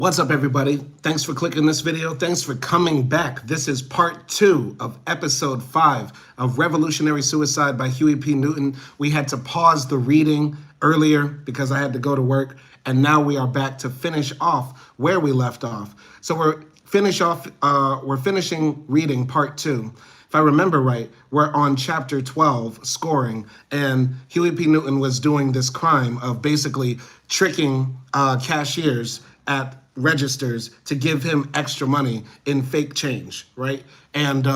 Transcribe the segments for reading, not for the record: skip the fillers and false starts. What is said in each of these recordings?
What's up, everybody? Thanks for clicking this video. Thanks for coming back. This is part 2 of episode 5 of Revolutionary Suicide by Huey P. Newton. We had to pause the reading earlier because I had to go to work, and now we are back to finish off where we left off. So we're finishing reading part 2. If I remember right, we're on chapter 12, scoring, and Huey P. Newton was doing this crime of basically tricking cashiers at registers to give him extra money in fake change, right? And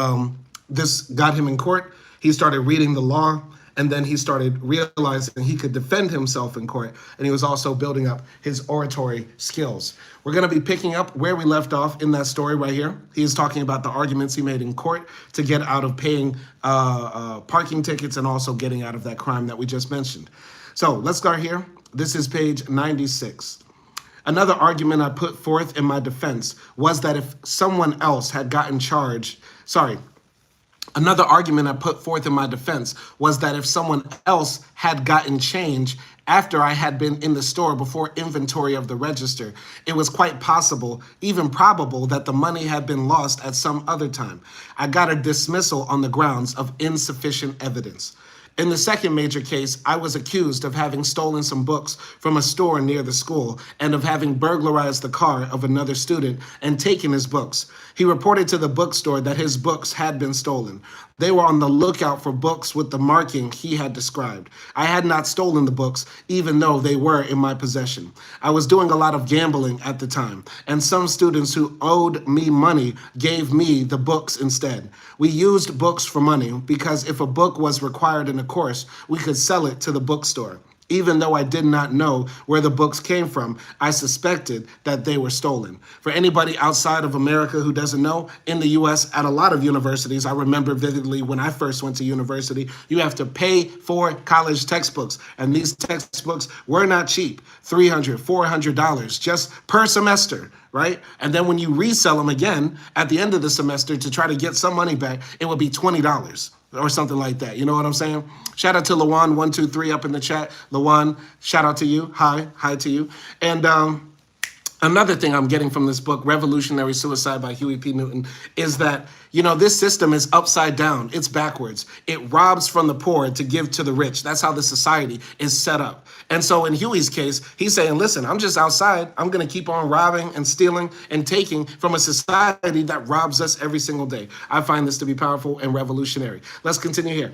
this got him in court. He started reading the law, and then he started realizing he could defend himself in court, and he was also building up his oratory skills. We're going to be picking up where we left off in that story right here. He is talking about the arguments he made in court to get out of paying parking tickets and also getting out of that crime that we just mentioned. So let's start here. This is page 96. Another argument I put forth in my defense was that if someone else had gotten charged, Another argument I put forth in my defense was that if someone else had gotten change after I had been in the store before inventory of the register, it was quite possible, even probable, that the money had been lost at some other time. I got a dismissal on the grounds of insufficient evidence. In the second major case, I was accused of having stolen some books from a store near the school and of having burglarized the car of another student and taken his books. He reported to the bookstore that his books had been stolen. They were on the lookout for books with the marking he had described. I had not stolen the books, even though they were in my possession. I was doing a lot of gambling at the time, and some students who owed me money gave me the books instead. We used books for money because if a book was required in a course, we could sell it to the bookstore. Even though I did not know where the books came from, I suspected that they were stolen. For anybody outside of America who doesn't know, in the U.S., at a lot of universities, I remember vividly when I first went to university, you have to pay for college textbooks. And these textbooks were not cheap, $300, $400 just per semester, right? And then when you resell them again at the end of the semester to try to get some money back, it would be $20. Or something like that. You know what I'm saying? Shout out to Lawan123 up in the chat. Lawan, shout out to you. Hi to you. And another thing I'm getting from this book, Revolutionary Suicide by Huey P. Newton, is that, this system is upside down. It's backwards. It robs from the poor to give to the rich. That's how the society is set up. And so in Huey's case, he's saying, listen, I'm just outside. I'm going to keep on robbing and stealing and taking from a society that robs us every single day. I find this to be powerful and revolutionary. Let's continue here.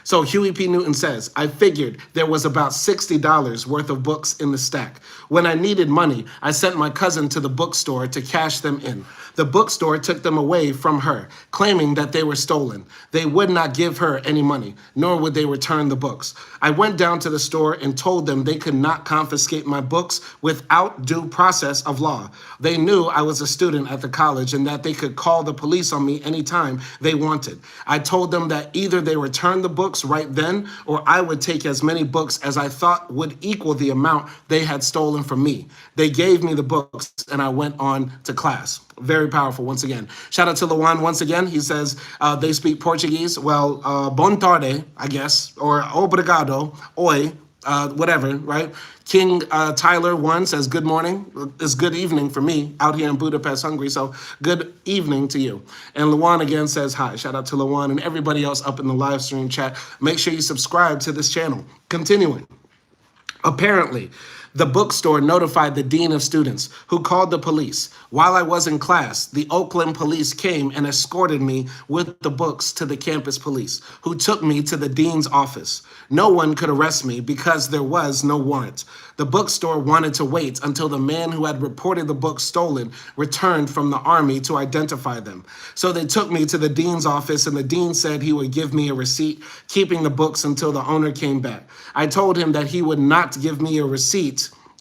So Huey P. Newton says, I figured there was about $60 worth of books in the stack. When I needed money, I sent my cousin to the bookstore to cash them in. The bookstore took them away from her, claiming that they were stolen. They would not give her any money, nor would they return the books. I went down to the store and told them they could not confiscate my books without due process of law. They knew I was a student at the college and that they could call the police on me anytime they wanted. I told them that either they returned the books right then, or I would take as many books as I thought would equal the amount they had stolen from me. They gave me the books and I went on to class. Very powerful once again. Shout out to Lawan once again. He says they speak Portuguese. Well, bon tarde, I guess, or obrigado, oi, whatever, right? King Tyler 1 says, good morning. It's good evening for me out here in Budapest, Hungary. So good evening to you. And Lawan again says hi. Shout out to Lawan and everybody else up in the live stream chat. Make sure you subscribe to this channel. Continuing. Apparently, the bookstore notified the dean of students, who called the police. While I was in class, the Oakland police came and escorted me with the books to the campus police, who took me to the dean's office. No one could arrest me because there was no warrant. The bookstore wanted to wait until the man who had reported the books stolen returned from the army to identify them. So they took me to the dean's office, and the dean said he would give me a receipt, keeping the books until the owner came back. I told him that he would not give me a receipt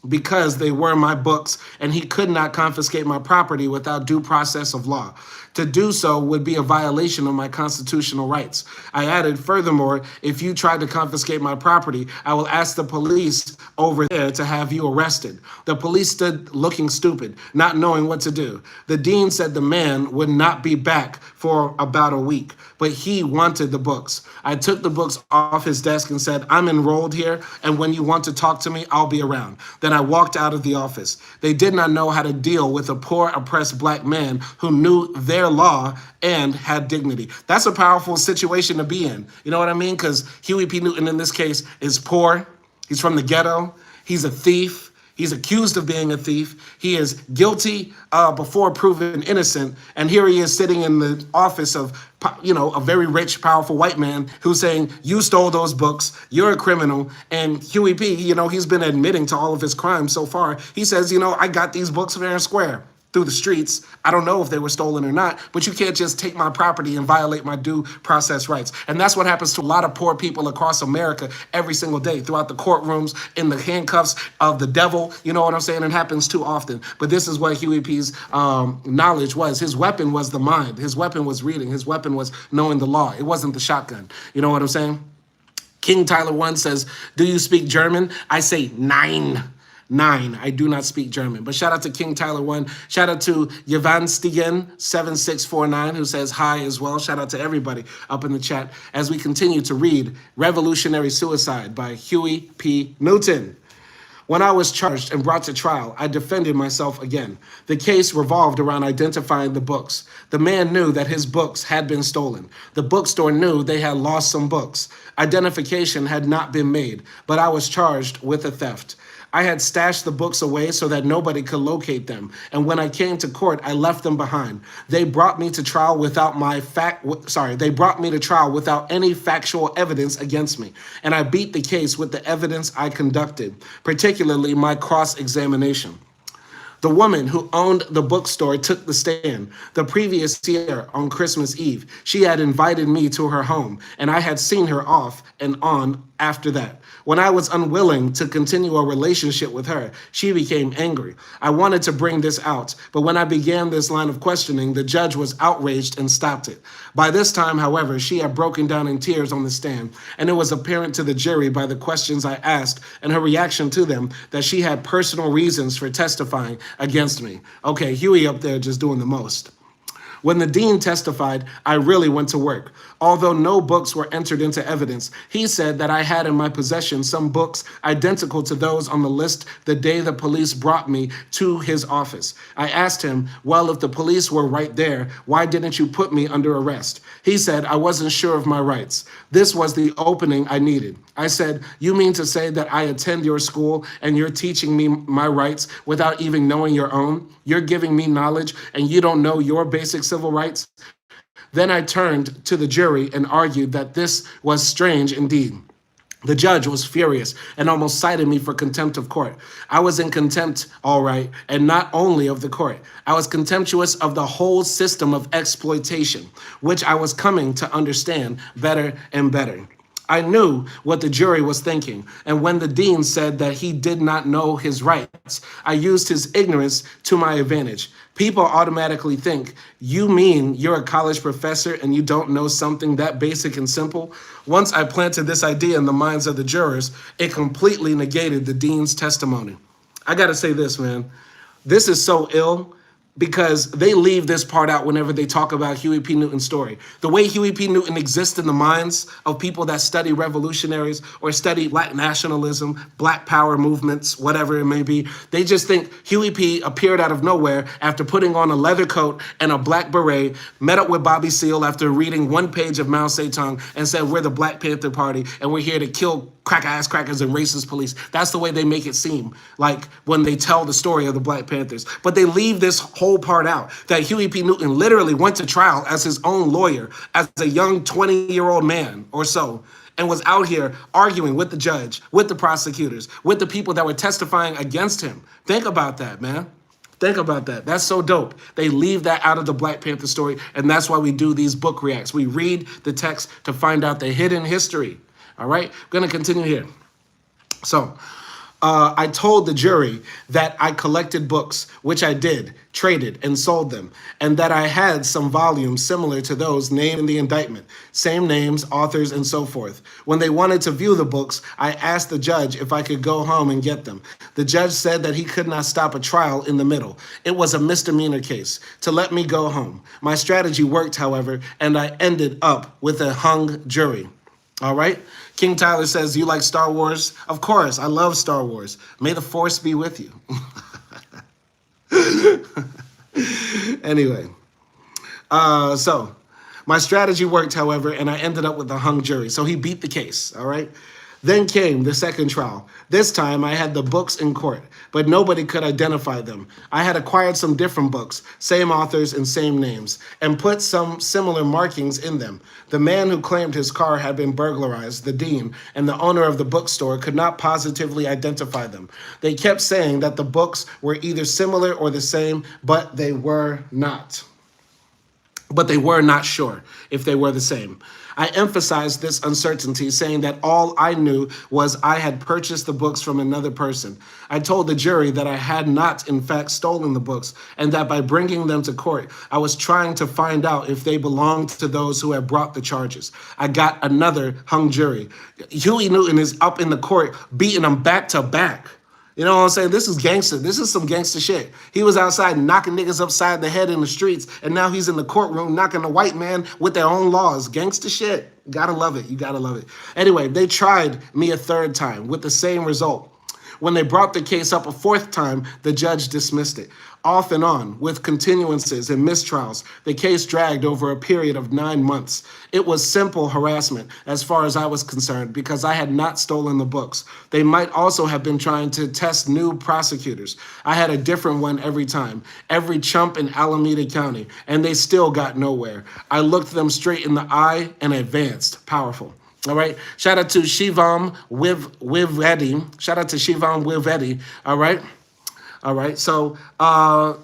because they were my books, and he could not confiscate my property without due process of law. To do so would be a violation of my constitutional rights. I added, furthermore, if you try to confiscate my property, I will ask the police over there to have you arrested. The police stood looking stupid, not knowing what to do. The dean said the man would not be back for about a week, but he wanted the books. I took the books off his desk and said, I'm enrolled here, and when you want to talk to me, I'll be around. Then Then I walked out of the office. They did not know how to deal with a poor, oppressed black man who knew their law and had dignity. That's a powerful situation to be in. You know what I mean? Because Huey P. Newton in this case is poor. He's from the ghetto. He's a thief. He's accused of being a thief. He is guilty before proven innocent. And here he is sitting in the office of, a very rich, powerful white man who's saying, you stole those books, you're a criminal. And Huey P., he's been admitting to all of his crimes so far. He says, I got these books fair and square through the streets. I don't know if they were stolen or not, but you can't just take my property and violate my due process rights. And that's what happens to a lot of poor people across America every single day, throughout the courtrooms, in the handcuffs of the devil. You know what I'm saying? It happens too often. But this is what Huey P's knowledge was. His weapon was the mind. His weapon was reading. His weapon was knowing the law. It wasn't the shotgun. You know what I'm saying? King Tyler 1 says, do you speak German? I say nine. I do not speak German. But shout out to King Tyler 1. Shout out to Yvan Stigen 7649, who says hi as well. Shout out to everybody up in the chat as we continue to read Revolutionary Suicide by Huey P. Newton. When I was charged and brought to trial, I defended myself again. The case revolved around identifying the books. The man knew that his books had been stolen. The bookstore knew they had lost some books. Identification had not been made, but I was charged with a theft. I had stashed the books away so that nobody could locate them. And when I came to court, I left them behind. They brought me to trial without any factual evidence against me. And I beat the case with the evidence I conducted, particularly my cross-examination. The woman who owned the bookstore took the stand. The previous year on Christmas Eve, she had invited me to her home, and I had seen her off and on after that. When I was unwilling to continue a relationship with her, she became angry. I wanted to bring this out, but when I began this line of questioning, the judge was outraged and stopped it. By this time, however, she had broken down in tears on the stand, and it was apparent to the jury by the questions I asked and her reaction to them that she had personal reasons for testifying against me. Okay, Huey up there just doing the most. When the dean testified, I really went to work. Although no books were entered into evidence, he said that I had in my possession some books identical to those on the list the day the police brought me to his office. I asked him, well, if the police were right there, why didn't you put me under arrest? He said, I wasn't sure of my rights. This was the opening I needed. I said, you mean to say that I attend your school and you're teaching me my rights without even knowing your own? You're giving me knowledge and you don't know your basic civil rights? Then I turned to the jury and argued that this was strange indeed. The judge was furious and almost cited me for contempt of court. I was in contempt, all right, and not only of the court. I was contemptuous of the whole system of exploitation, which I was coming to understand better and better. I knew what the jury was thinking, and when the dean said that he did not know his rights, I used his ignorance to my advantage. People automatically think, you mean you're a college professor and you don't know something that basic and simple? Once I planted this idea in the minds of the jurors, it completely negated the dean's testimony. I gotta say this, man. This is so ill, because they leave this part out whenever they talk about Huey P. Newton's story. The way Huey P. Newton exists in the minds of people that study revolutionaries or study Black nationalism, Black power movements, whatever it may be, they just think Huey P. appeared out of nowhere after putting on a leather coat and a black beret, met up with Bobby Seale after reading one page of Mao Zedong and said, we're the Black Panther Party and we're here to kill crack-ass crackers and racist police. That's the way they make it seem, like when they tell the story of the Black Panthers. But they leave this whole part out, that Huey P. Newton literally went to trial as his own lawyer, as a young 20-year-old man or so, and was out here arguing with the judge, with the prosecutors, with the people that were testifying against him. Think about that, man. Think about that. That's so dope. They leave that out of the Black Panther story, and that's why we do these book reacts. We read the text to find out the hidden history. All right, I'm going to continue here. So I told the jury that I collected books, which I did, traded, and sold them, and that I had some volumes similar to those named in the indictment, same names, authors, and so forth. When they wanted to view the books, I asked the judge if I could go home and get them. The judge said that he could not stop a trial in the middle. It was a misdemeanor case to let me go home. My strategy worked, however, and I ended up with a hung jury. All right. King Tyler says, you like Star Wars? Of course, I love Star Wars. May the force be with you. Anyway, so my strategy worked, however, and I ended up with a hung jury. So he beat the case, all right? Then came the second trial. This time I had the books in court, but nobody could identify them. I had acquired some different books, same authors and same names, and put some similar markings in them. The man who claimed his car had been burglarized, the dean, and the owner of the bookstore could not positively identify them. They kept saying that the books were either similar or the same, but they were not. But they were not sure if they were the same. I emphasized this uncertainty, saying that all I knew was I had purchased the books from another person. I told the jury that I had not, in fact, stolen the books, and that by bringing them to court, I was trying to find out if they belonged to those who had brought the charges. I got another hung jury. Huey Newton is up in the court, beating them back to back. You know what I'm saying? This is gangster. This is some gangster shit. He was outside knocking niggas upside the head in the streets, and now he's in the courtroom knocking a white man with their own laws. Gangster shit. Gotta love it. You gotta love it. Anyway, they tried me a third time with the same result. When they brought the case up a fourth time, the judge dismissed it. Off and on, with continuances and mistrials, the case dragged over a period of 9 months. It was simple harassment, as far as I was concerned, because I had not stolen the books. They might also have been trying to test new prosecutors. I had a different one every time, every chump in Alameda County, and they still got nowhere. I looked them straight in the eye and advanced. Powerful. All right. Shout out to Shivam Wivedi. Shout out to Shivam Wivedi. All right. All right. So,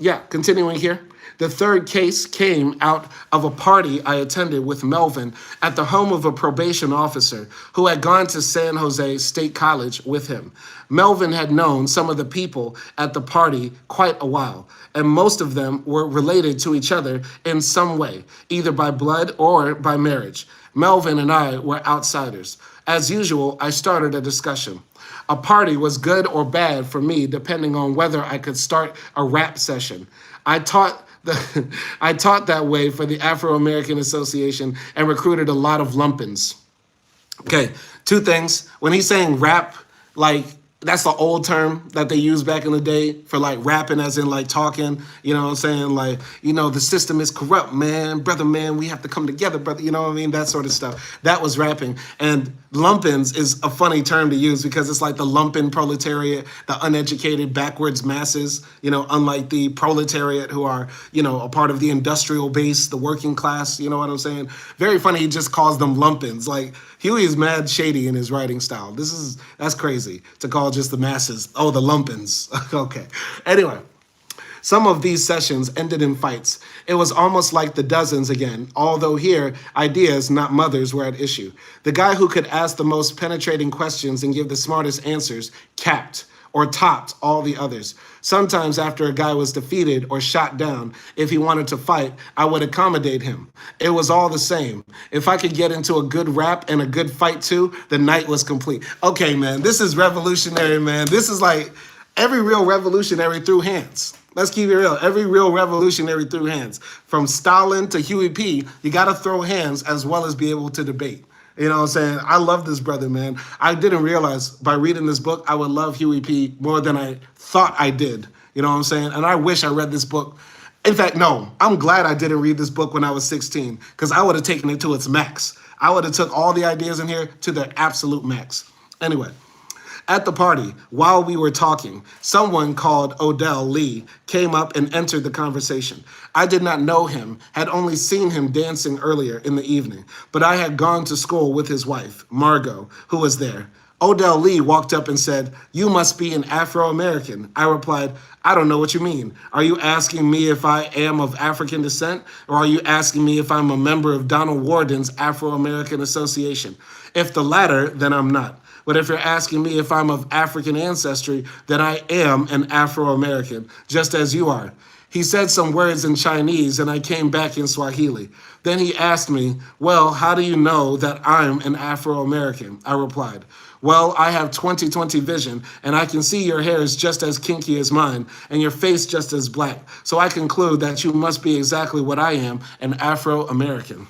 yeah, continuing here. The third case came out of a party I attended with Melvin at the home of a probation officer who had gone to San Jose State College with him. Melvin had known some of the people at the party quite a while, and most of them were related to each other in some way, either by blood or by marriage. Melvin and I were outsiders. As usual, I started a discussion. A party was good or bad for me, depending on whether I could start a rap session. I taught that way for the Afro-American Association and recruited a lot of lumpins. Okay, two things. When he's saying rap, like, that's the old term that they used back in the day for like rapping, as in like talking, you know what I'm saying? Like, you know, the system is corrupt, man. Brother, man, we have to come together, brother. You know what I mean? That sort of stuff. That was rapping. And lumpins is a funny term to use because it's like the lumpen proletariat, the uneducated, backwards masses, you know, unlike the proletariat who are, you know, a part of the industrial base, the working class, you know what I'm saying? Very funny, he just calls them lumpins. Like, Huey is mad shady in his writing style. That's crazy to call just the masses, oh, the lumpins. Okay. Anyway, some of these sessions ended in fights. It was almost like the dozens again, although here, ideas, not mothers, were at issue. The guy who could ask the most penetrating questions and give the smartest answers capped or topped all the others. Sometimes after a guy was defeated or shot down, if he wanted to fight, I would accommodate him. It was all the same. If I could get into a good rap and a good fight too, the night was complete. Okay, man, this is revolutionary, man. This is like every real revolutionary threw hands. Let's keep it real. Every real revolutionary threw hands. From Stalin to Huey P., you got to throw hands as well as be able to debate. You know what I'm saying? I love this brother, man. I didn't realize by reading this book, I would love Huey P. more than I thought I did. You know what I'm saying? And I wish I read this book. In fact, no, I'm glad I didn't read this book when I was 16 because I would have taken it to its max. I would have took all the ideas in here to their absolute max. Anyway. At the party, while we were talking, someone called Odell Lee came up and entered the conversation. I did not know him, had only seen him dancing earlier in the evening, but I had gone to school with his wife, Margot, who was there. Odell Lee walked up and said, "You must be an Afro-American." I replied, "I don't know what you mean. Are you asking me if I am of African descent, or are you asking me if I'm a member of Donald Warden's Afro-American Association? If the latter, then I'm not. But if you're asking me if I'm of African ancestry, then I am an Afro-American, just as you are." He said some words in Chinese, and I came back in Swahili. Then he asked me, "Well, how do you know that I'm an Afro-American?" I replied, "Well, I have 20/20 vision, and I can see your hair is just as kinky as mine, and your face just as black. So I conclude that you must be exactly what I am, an Afro-American."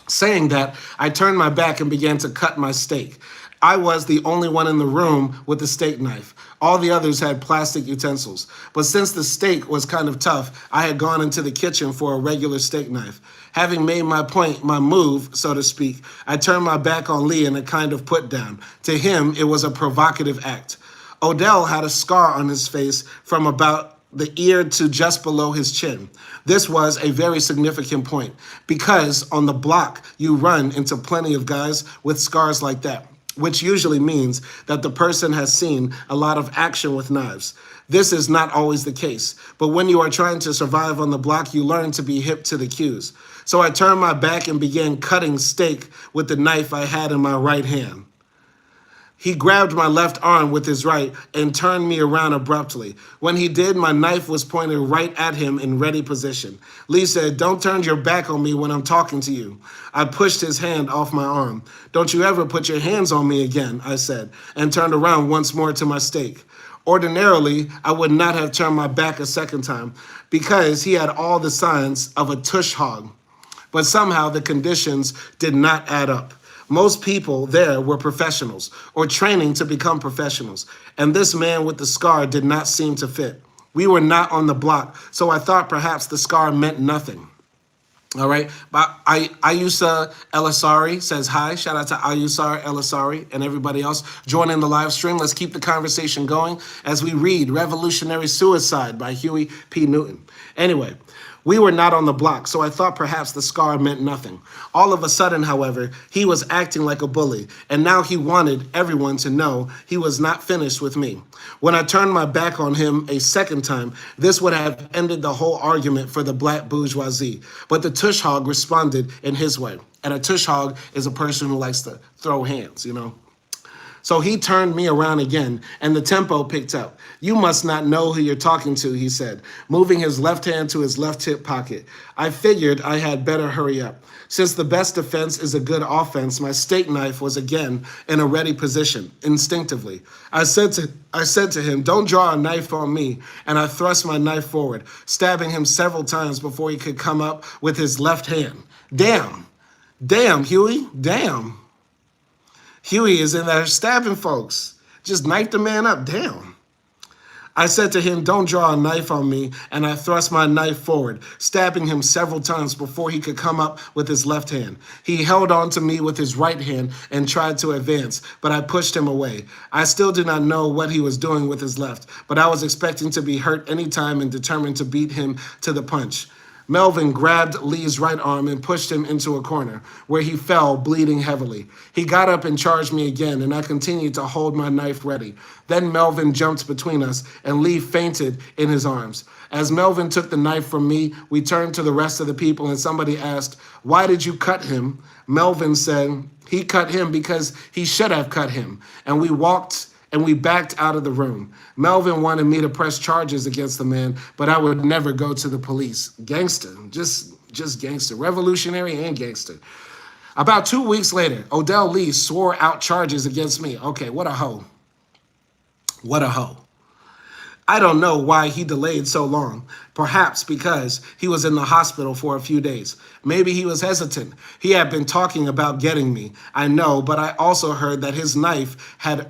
Saying that, I turned my back and began to cut my steak. I was the only one in the room with the steak knife. All the others had plastic utensils. But since the steak was kind of tough, I had gone into the kitchen for a regular steak knife. Having made my point, my move, so to speak, I turned my back on Lee in a kind of put down. To him, it was a provocative act. Odell had a scar on his face from about the ear to just below his chin. This was a very significant point because on the block, you run into plenty of guys with scars like that, which usually means that the person has seen a lot of action with knives. This is not always the case, but when you are trying to survive on the block, you learn to be hip to the cues. So I turned my back and began cutting steak with the knife I had in my right hand. He grabbed my left arm with his right and turned me around abruptly. When he did, my knife was pointed right at him in ready position. Lee said, "Don't turn your back on me when I'm talking to you." I pushed his hand off my arm. "Don't you ever put your hands on me again," I said, and turned around once more to my steak. Ordinarily, I would not have turned my back a second time because he had all the signs of a tush hog. But somehow the conditions did not add up. Most people there were professionals or training to become professionals, and this man with the scar did not seem to fit. We were not on the block, so I thought perhaps the scar meant nothing. All right, but Ayusa Elisari says hi. Shout out to Ayusa Elisari and everybody else joining the live stream. Let's keep the conversation going as we read Revolutionary Suicide by Huey P. Newton. Anyway, we were not on the block, so I thought perhaps the scar meant nothing. All of a sudden, however, he was acting like a bully, and now he wanted everyone to know he was not finished with me. When I turned my back on him a second time, this would have ended the whole argument for the black bourgeoisie. But the tush hog responded in his way. And a tush hog is a person who likes to throw hands, you know. So he turned me around again, and the tempo picked up. "You must not know who you're talking to," he said, moving his left hand to his left hip pocket. I figured I had better hurry up. Since the best defense is a good offense, my steak knife was again in a ready position, instinctively. I said to him, "Don't draw a knife on me," and I thrust my knife forward, stabbing him several times before he could come up with his left hand. Damn, Huey, damn. Huey is in there stabbing folks. Just knifed the man up, damn. I said to him, "Don't draw a knife on me," and I thrust my knife forward, stabbing him several times before he could come up with his left hand. He held on to me with his right hand and tried to advance, but I pushed him away. I still did not know what he was doing with his left, but I was expecting to be hurt any time and determined to beat him to the punch. Melvin grabbed Lee's right arm and pushed him into a corner, where he fell, bleeding heavily. He got up and charged me again, and I continued to hold my knife ready. Then Melvin jumped between us, and Lee fainted in his arms. As Melvin took the knife from me, we turned to the rest of the people, and somebody asked, "Why did you cut him?" Melvin said, "He cut him because he should have cut him." And we backed out of the room. Melvin wanted me to press charges against the man, but I would never go to the police. Gangster, just gangster, revolutionary and gangster. About 2 weeks later, Odell Lee swore out charges against me. Okay, what a hoe. What a hoe. I don't know why he delayed so long. Perhaps because he was in the hospital for a few days. Maybe he was hesitant. He had been talking about getting me. I know, but I also heard that his wife had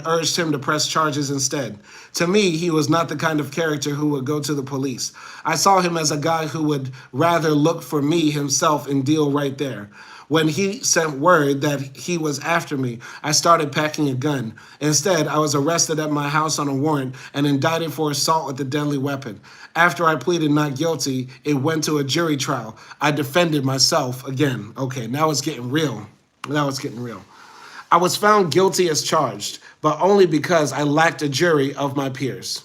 urged him to press charges instead. To me, he was not the kind of character who would go to the police. I saw him as a guy who would rather look for me himself and deal right there. When he sent word that he was after me, I started packing a gun. Instead, I was arrested at my house on a warrant and indicted for assault with a deadly weapon. After I pleaded not guilty, it went to a jury trial. I defended myself again. Okay, now it's getting real. I was found guilty as charged, but only because I lacked a jury of my peers.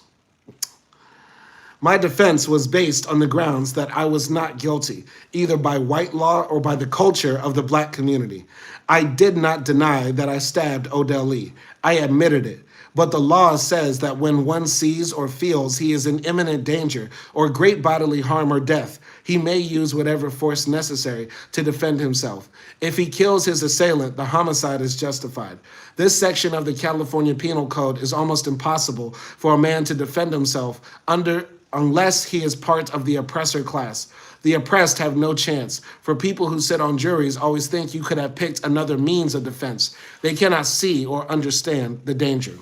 My defense was based on the grounds that I was not guilty, either by white law or by the culture of the black community. I did not deny that I stabbed Odell Lee. I admitted it. But the law says that when one sees or feels he is in imminent danger or great bodily harm or death, he may use whatever force necessary to defend himself. If he kills his assailant, the homicide is justified. This section of the California Penal Code is almost impossible for a man to defend himself under unless he is part of the oppressor class. The oppressed have no chance, for people who sit on juries always think you could have picked another means of defense. They cannot see or understand the danger.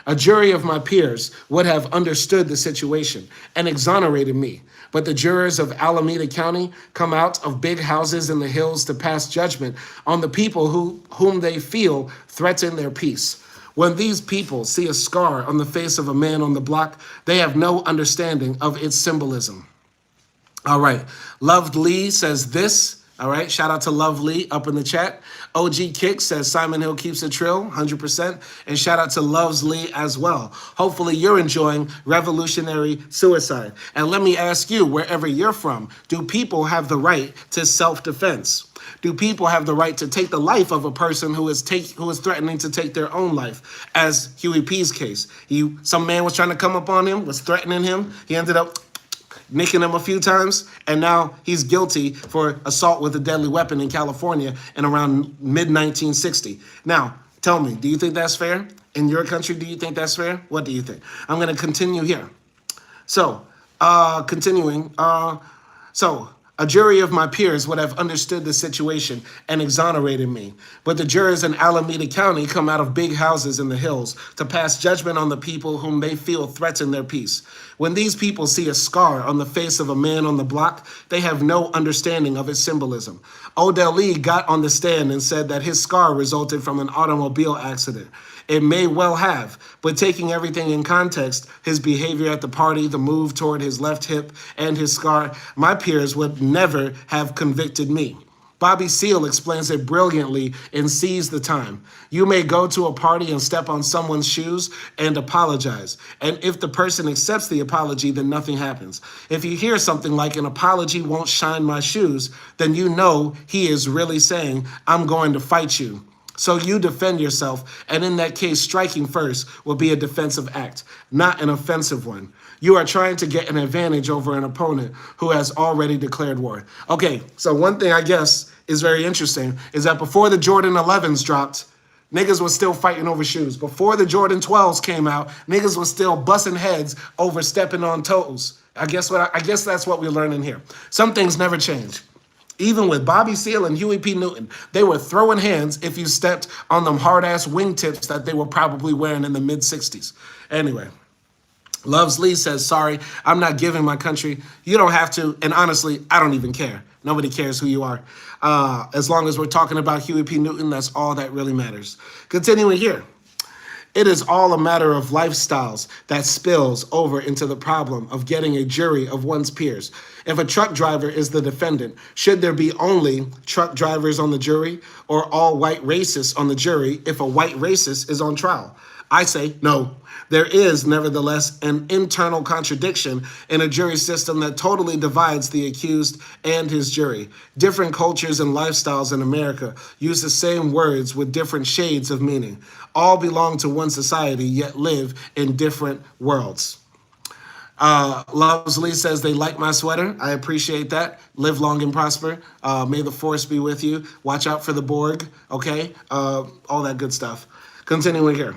A jury of my peers would have understood the situation and exonerated me. But the jurors of Alameda County come out of big houses in the hills to pass judgment on the people whom they feel threaten their peace. When these people see a scar on the face of a man on the block, they have no understanding of its symbolism. All right. Loved Lee says this. All right. Shout out to Love Lee up in the chat. OG Kick says Simon Hill keeps it trill, 100%. And shout out to Loves Lee as well. Hopefully you're enjoying revolutionary suicide. And let me ask you, wherever you're from, do people have the right to self-defense? Do people have the right to take the life of a person who is threatening to take their own life? As Huey P's case, some man was trying to come up on him, was threatening him. He ended up nicking him a few times, and now he's guilty for assault with a deadly weapon in California in around mid-1960. Now, tell me, do you think that's fair? In your country, do you think that's fair? What do you think? I'm going to continue here. So, continuing. A jury of my peers would have understood the situation and exonerated me. But the jurors in Alameda County come out of big houses in the hills to pass judgment on the people whom they feel threaten their peace. When these people see a scar on the face of a man on the block, they have no understanding of its symbolism. Odell Lee got on the stand and said that his scar resulted from an automobile accident. It may well have, but taking everything in context, his behavior at the party, the move toward his left hip, and his scar, my peers would never have convicted me. Bobby Seale explains it brilliantly in Seize the Time. You may go to a party and step on someone's shoes and apologize. And if the person accepts the apology, then nothing happens. If you hear something like an apology won't shine my shoes, then you know he is really saying, I'm going to fight you. So you defend yourself, and in that case, striking first will be a defensive act, not an offensive one. You are trying to get an advantage over an opponent who has already declared war. Okay, so one thing I guess is very interesting is that before the Jordan 11s dropped, niggas was still fighting over shoes. Before the Jordan 12s came out, niggas was still busting heads over stepping on toes. I guess that's what we're learning here. Some things never change. Even with Bobby Seale and Huey P. Newton, they were throwing hands if you stepped on them hard-ass wingtips that they were probably wearing in the mid-60s. Anyway, Loves Lee says, sorry, I'm not giving my country. You don't have to, and honestly, I don't even care. Nobody cares who you are. As long as we're talking about Huey P. Newton, that's all that really matters. Continuing here. It is all a matter of lifestyles that spills over into the problem of getting a jury of one's peers. If a truck driver is the defendant, should there be only truck drivers on the jury or all white racists on the jury if a white racist is on trial? I say no. There is, nevertheless, an internal contradiction in a jury system that totally divides the accused and his jury. Different cultures and lifestyles in America use the same words with different shades of meaning. All belong to one society, yet live in different worlds. Loves Lee says they like my sweater. I appreciate that. Live long and prosper. May the force be with you. Watch out for the Borg. Okay? All that good stuff. Continuing here.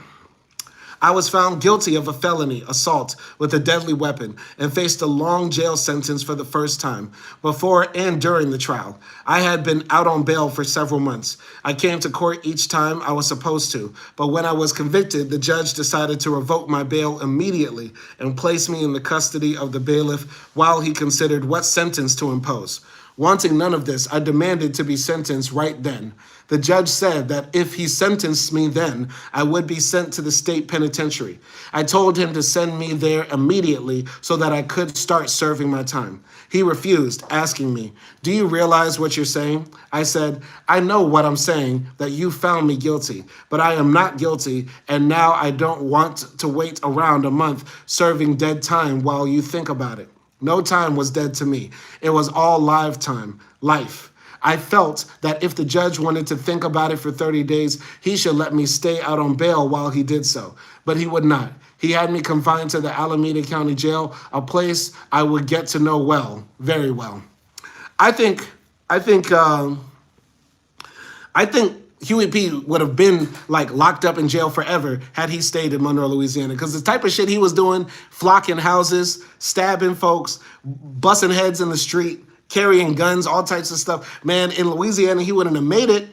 I was found guilty of a felony assault with a deadly weapon and faced a long jail sentence for the first time, before and during the trial. I had been out on bail for several months. I came to court each time I was supposed to, but when I was convicted, the judge decided to revoke my bail immediately and place me in the custody of the bailiff while he considered what sentence to impose. Wanting none of this, I demanded to be sentenced right then. The judge said that if he sentenced me then, I would be sent to the state penitentiary. I told him to send me there immediately so that I could start serving my time. He refused, asking me, "Do you realize what you're saying?" I said, "I know what I'm saying, that you found me guilty, but I am not guilty, and now I don't want to wait around a month serving dead time while you think about it." No time was dead to me. It was all live time, life. I felt that if the judge wanted to think about it for 30 days, he should let me stay out on bail while he did so. But he would not. He had me confined to the Alameda County Jail, a place I would get to know well, very well. I think Huey P would have been like locked up in jail forever had he stayed in Monroe, Louisiana. Because the type of shit he was doing, flocking houses, stabbing folks, busting heads in the street, carrying guns, all types of stuff. Man, in Louisiana, he wouldn't have made it.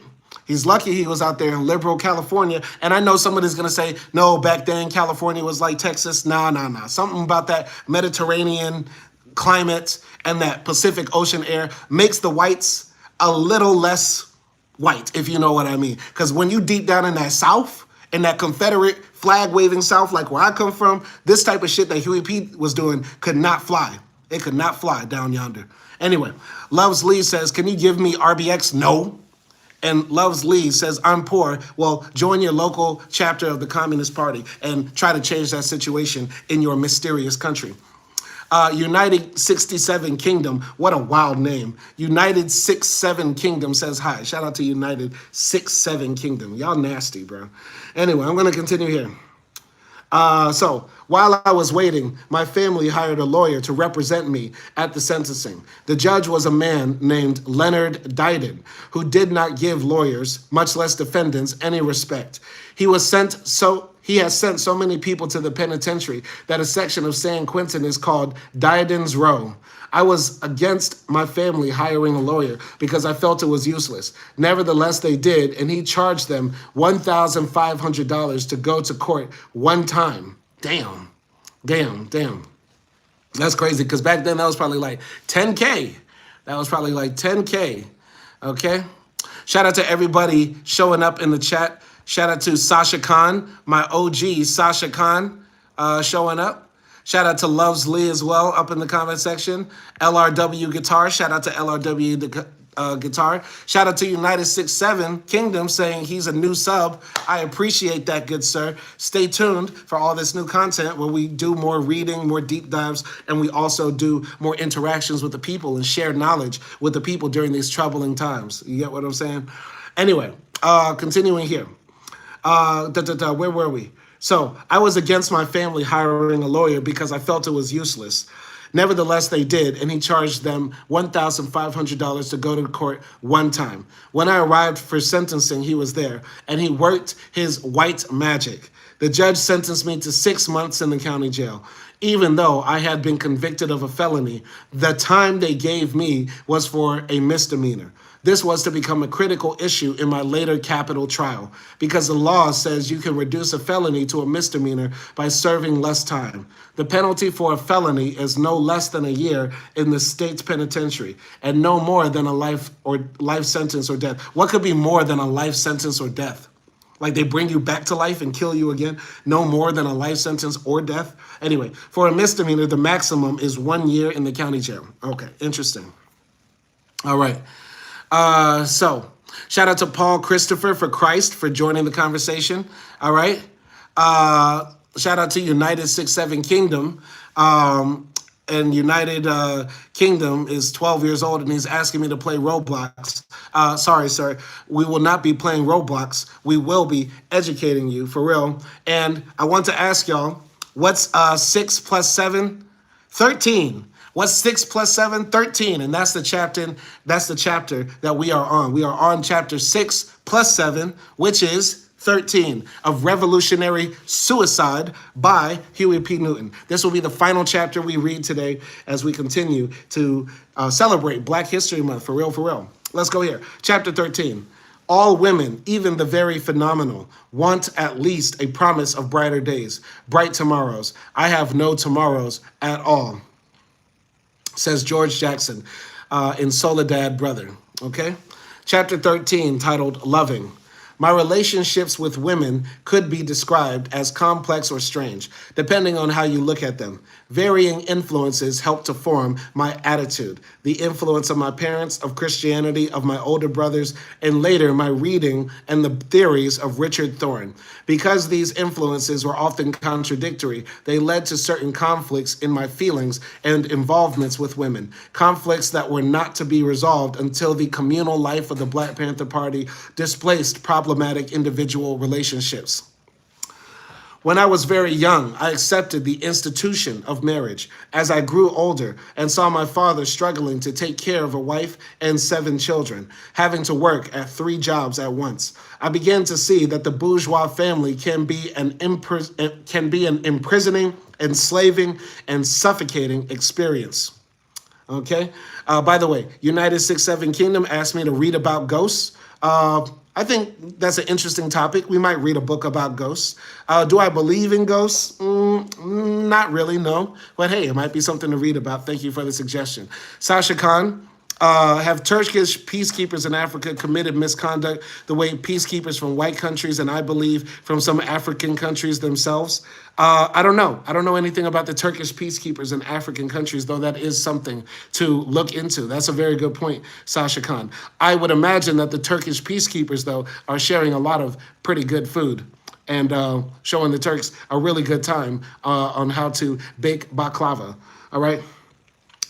He's lucky he was out there in liberal California. And I know somebody's going to say, no, back then California was like Texas. Nah. Something about that Mediterranean climate and that Pacific Ocean air makes the whites a little less white, if you know what I mean. Because when you deep down in that South, in that Confederate flag-waving South, like where I come from, this type of shit that Huey P was doing could not fly. It could not fly down yonder. Anyway, Loves Lee says, can you give me RBX? No. And Loves Lee says, I'm poor. Well, join your local chapter of the Communist Party and try to change that situation in your mysterious country. United 67 Kingdom, what a wild name. United 67 Kingdom says hi. Shout out to United 67 Kingdom. Y'all nasty, bro. Anyway, I'm going to continue here. So while I was waiting, my family hired a lawyer to represent me at the sentencing. The judge was a man named Leonard Diden, who did not give lawyers, much less defendants, any respect. He has sent so many people to the penitentiary that a section of San Quentin is called Diden's Row. I was against my family hiring a lawyer because I felt it was useless. Nevertheless, they did, and he charged them $1,500 to go to court one time. Damn. That's crazy, because back then that was probably like 10K. Okay? Shout out to everybody showing up in the chat. Shout out to Sasha Khan, my OG Sasha Khan, showing up. Shout out to Loves Lee as well up in the comment section. LRW Guitar, shout out to LRW Guitar. Shout out to United 67 Kingdom saying he's a new sub. I appreciate that, good sir. Stay tuned for all this new content where we do more reading, more deep dives, and we also do more interactions with the people and share knowledge with the people during these troubling times. You get what I'm saying? Anyway, continuing here. Where were we? So I was against my family hiring a lawyer because I felt it was useless. Nevertheless, they did, and he charged them $1,500 to go to court one time. When I arrived for sentencing, he was there, and he worked his white magic. The judge sentenced me to 6 months in the county jail. Even though I had been convicted of a felony, the time they gave me was for a misdemeanor. This was to become a critical issue in my later capital trial because the law says you can reduce a felony to a misdemeanor by serving less time. The penalty for a felony is no less than a year in the state's penitentiary and no more than a life sentence or death. What could be more than a life sentence or death? Like they bring you back to life and kill you again? No more than a life sentence or death? Anyway, for a misdemeanor, the maximum is 1 year in the county jail. Okay, interesting. All right. So shout out to Paul Christopher for Christ for joining the conversation. All right. Shout out to United 67 Kingdom. And United Kingdom is 12 years old and he's asking me to play Roblox. Sorry, sir. We will not be playing Roblox. We will be educating you for real. And I want to ask y'all, what's 6 plus 7? 13. What's 6 plus 7? 13. And that's the chapter that we are on. We are on chapter 6 plus 7, which is 13 of Revolutionary Suicide by Huey P. Newton. This will be the final chapter we read today as we continue to celebrate Black History Month. For real. Let's go here. Chapter 13. All women, even the very phenomenal, want at least a promise of brighter days, bright tomorrows. I have no tomorrows at all, says George Jackson in Soledad Brother, okay? Chapter 13, titled Loving. My relationships with women could be described as complex or strange, depending on how you look at them. Varying influences help to form my attitude. The influence of my parents, of Christianity, of my older brothers, and later my reading and the theories of Richard Thorne. Because these influences were often contradictory, they led to certain conflicts in my feelings and involvements with women. Conflicts that were not to be resolved until the communal life of the Black Panther Party displaced problematic individual relationships. When I was very young, I accepted the institution of marriage. As I grew older and saw my father struggling to take care of a wife and 7 children, having to work at 3 jobs at once, I began to see that the bourgeois family can be an imprisoning, enslaving, and suffocating experience. Okay. By the way, United 6-7 Kingdom asked me to read about ghosts. I think that's an interesting topic. We might read a book about ghosts. Do I believe in ghosts? Not really, no. But hey, it might be something to read about. Thank you for the suggestion. Sasha Khan, have Turkish peacekeepers in Africa committed misconduct the way peacekeepers from white countries and I believe from some African countries themselves? I don't know. I don't know anything about the Turkish peacekeepers in African countries, though that is something to look into. That's a very good point, Sasha Khan. I would imagine that the Turkish peacekeepers, though, are sharing a lot of pretty good food and showing the Turks a really good time on how to bake baklava. All right?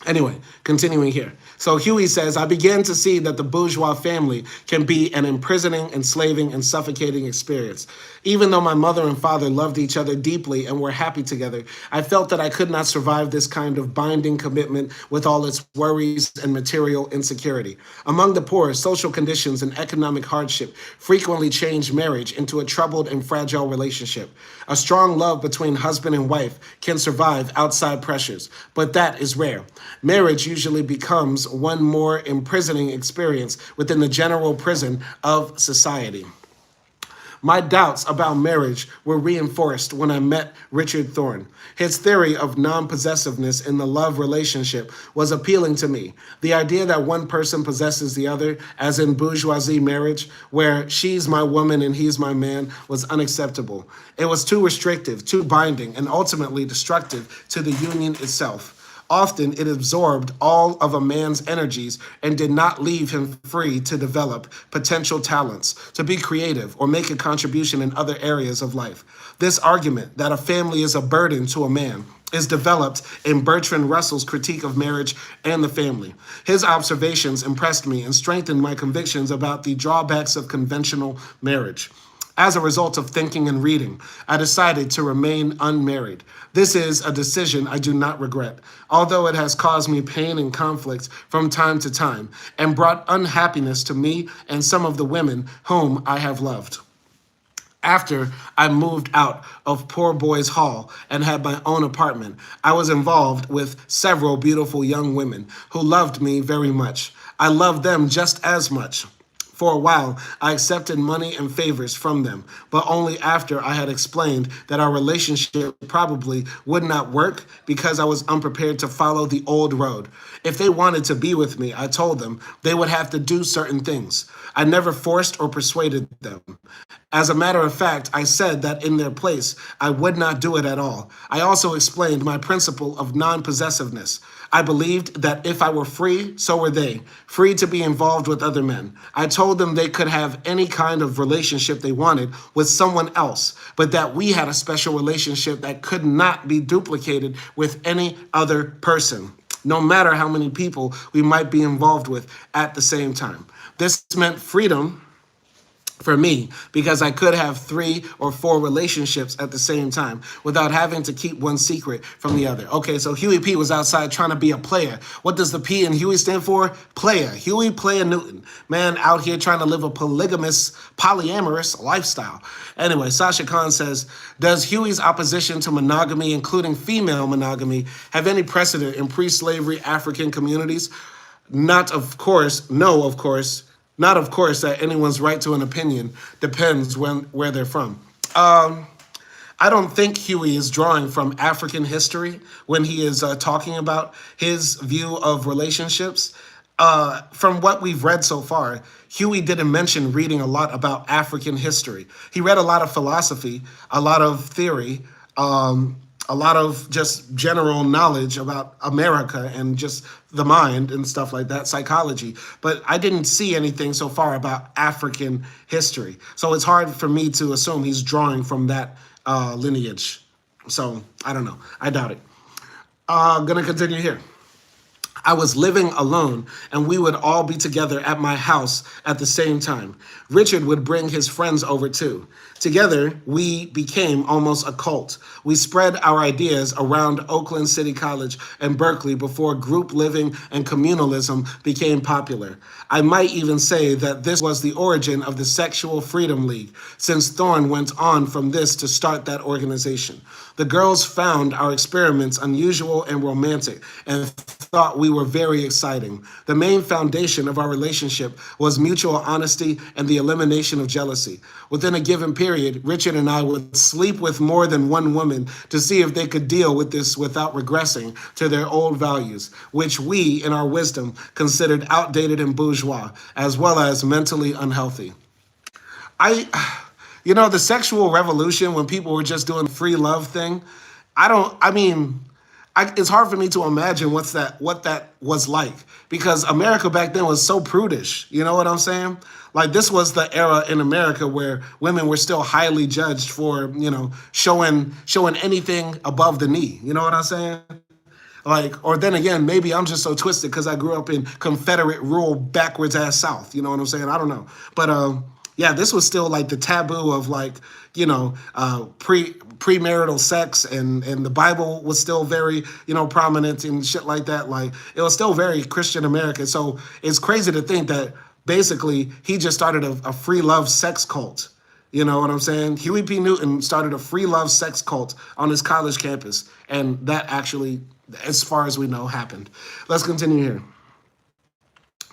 Anyway, continuing here. So Huey says, I began to see that the bourgeois family can be an imprisoning, enslaving, and suffocating experience. Even though my mother and father loved each other deeply and were happy together, I felt that I could not survive this kind of binding commitment with all its worries and material insecurity. Among the poor, social conditions and economic hardship frequently change marriage into a troubled and fragile relationship. A strong love between husband and wife can survive outside pressures, but that is rare. Marriage usually becomes one more imprisoning experience within the general prison of society. My doubts about marriage were reinforced when I met Richard Thorne. His theory of non-possessiveness in the love relationship was appealing to me. The idea that one person possesses the other, as in bourgeoisie marriage, where she's my woman and he's my man, was unacceptable. It was too restrictive, too binding, and ultimately destructive to the union itself. Often it absorbed all of a man's energies and did not leave him free to develop potential talents, to be creative, or make a contribution in other areas of life. This argument that a family is a burden to a man is developed in Bertrand Russell's critique of marriage and the family. His observations impressed me and strengthened my convictions about the drawbacks of conventional marriage. As a result of thinking and reading, I decided to remain unmarried. This is a decision I do not regret, although it has caused me pain and conflict from time to time and brought unhappiness to me and some of the women whom I have loved. After I moved out of Poor Boys Hall and had my own apartment, I was involved with several beautiful young women who loved me very much. I loved them just as much. For a while, I accepted money and favors from them, but only after I had explained that our relationship probably would not work because I was unprepared to follow the old road. If they wanted to be with me, I told them they would have to do certain things. I never forced or persuaded them. As a matter of fact, I said that in their place, I would not do it at all. I also explained my principle of non-possessiveness. I believed that if I were free, so were they, free to be involved with other men. I told them they could have any kind of relationship they wanted with someone else, but that we had a special relationship that could not be duplicated with any other person, no matter how many people we might be involved with at the same time. This meant freedom for me because I could have 3 or 4 relationships at the same time without having to keep one secret from the other. Okay, so Huey P was outside trying to be a player. What does the P in Huey stand for? Player. Huey Player Newton. Man out here trying to live a polyamorous lifestyle. Anyway, Sasha Khan says, does Huey's opposition to monogamy, including female monogamy, have any precedent in pre-slavery African communities? Not of course, no of course. Not, of course, that anyone's right to an opinion depends where they're from. I don't think Huey is drawing from African history when he is talking about his view of relationships. From what we've read so far, Huey didn't mention reading a lot about African history. He read a lot of philosophy, a lot of theory, a lot of just general knowledge about America and just the mind and stuff like that, psychology. But I didn't see anything so far about African history. So it's hard for me to assume he's drawing from that lineage. So I don't know. I doubt it. Gonna continue here. I was living alone, and we would all be together at my house at the same time. Richard would bring his friends over too. Together, we became almost a cult. We spread our ideas around Oakland City College and Berkeley before group living and communalism became popular. I might even say that this was the origin of the Sexual Freedom League, since Thorne went on from this to start that organization. The girls found our experiments unusual and romantic and thought we were very exciting. The main foundation of our relationship was mutual honesty and the elimination of jealousy. Within a given period, Richard and I would sleep with more than one woman to see if they could deal with this without regressing to their old values, which we, in our wisdom, considered outdated and bourgeois, as well as mentally unhealthy. I, the sexual revolution when people were just doing the free love thing, it's hard for me to imagine what that was like because America back then was so prudish. You know what I'm saying? Like this was the era in America where women were still highly judged for, showing anything above the knee. You know what I'm saying? Like, or then again, maybe I'm just so twisted because I grew up in Confederate rural backwards ass South. You know what I'm saying? I don't know. But yeah, this was still like the taboo of like, premarital sex and the Bible was still very, prominent and shit like that. Like it was still very Christian American. So it's crazy to think that basically he just started a free love sex cult. You know what I'm saying? Huey P. Newton started a free love sex cult on his college campus. And that actually, as far as we know, happened. Let's continue here.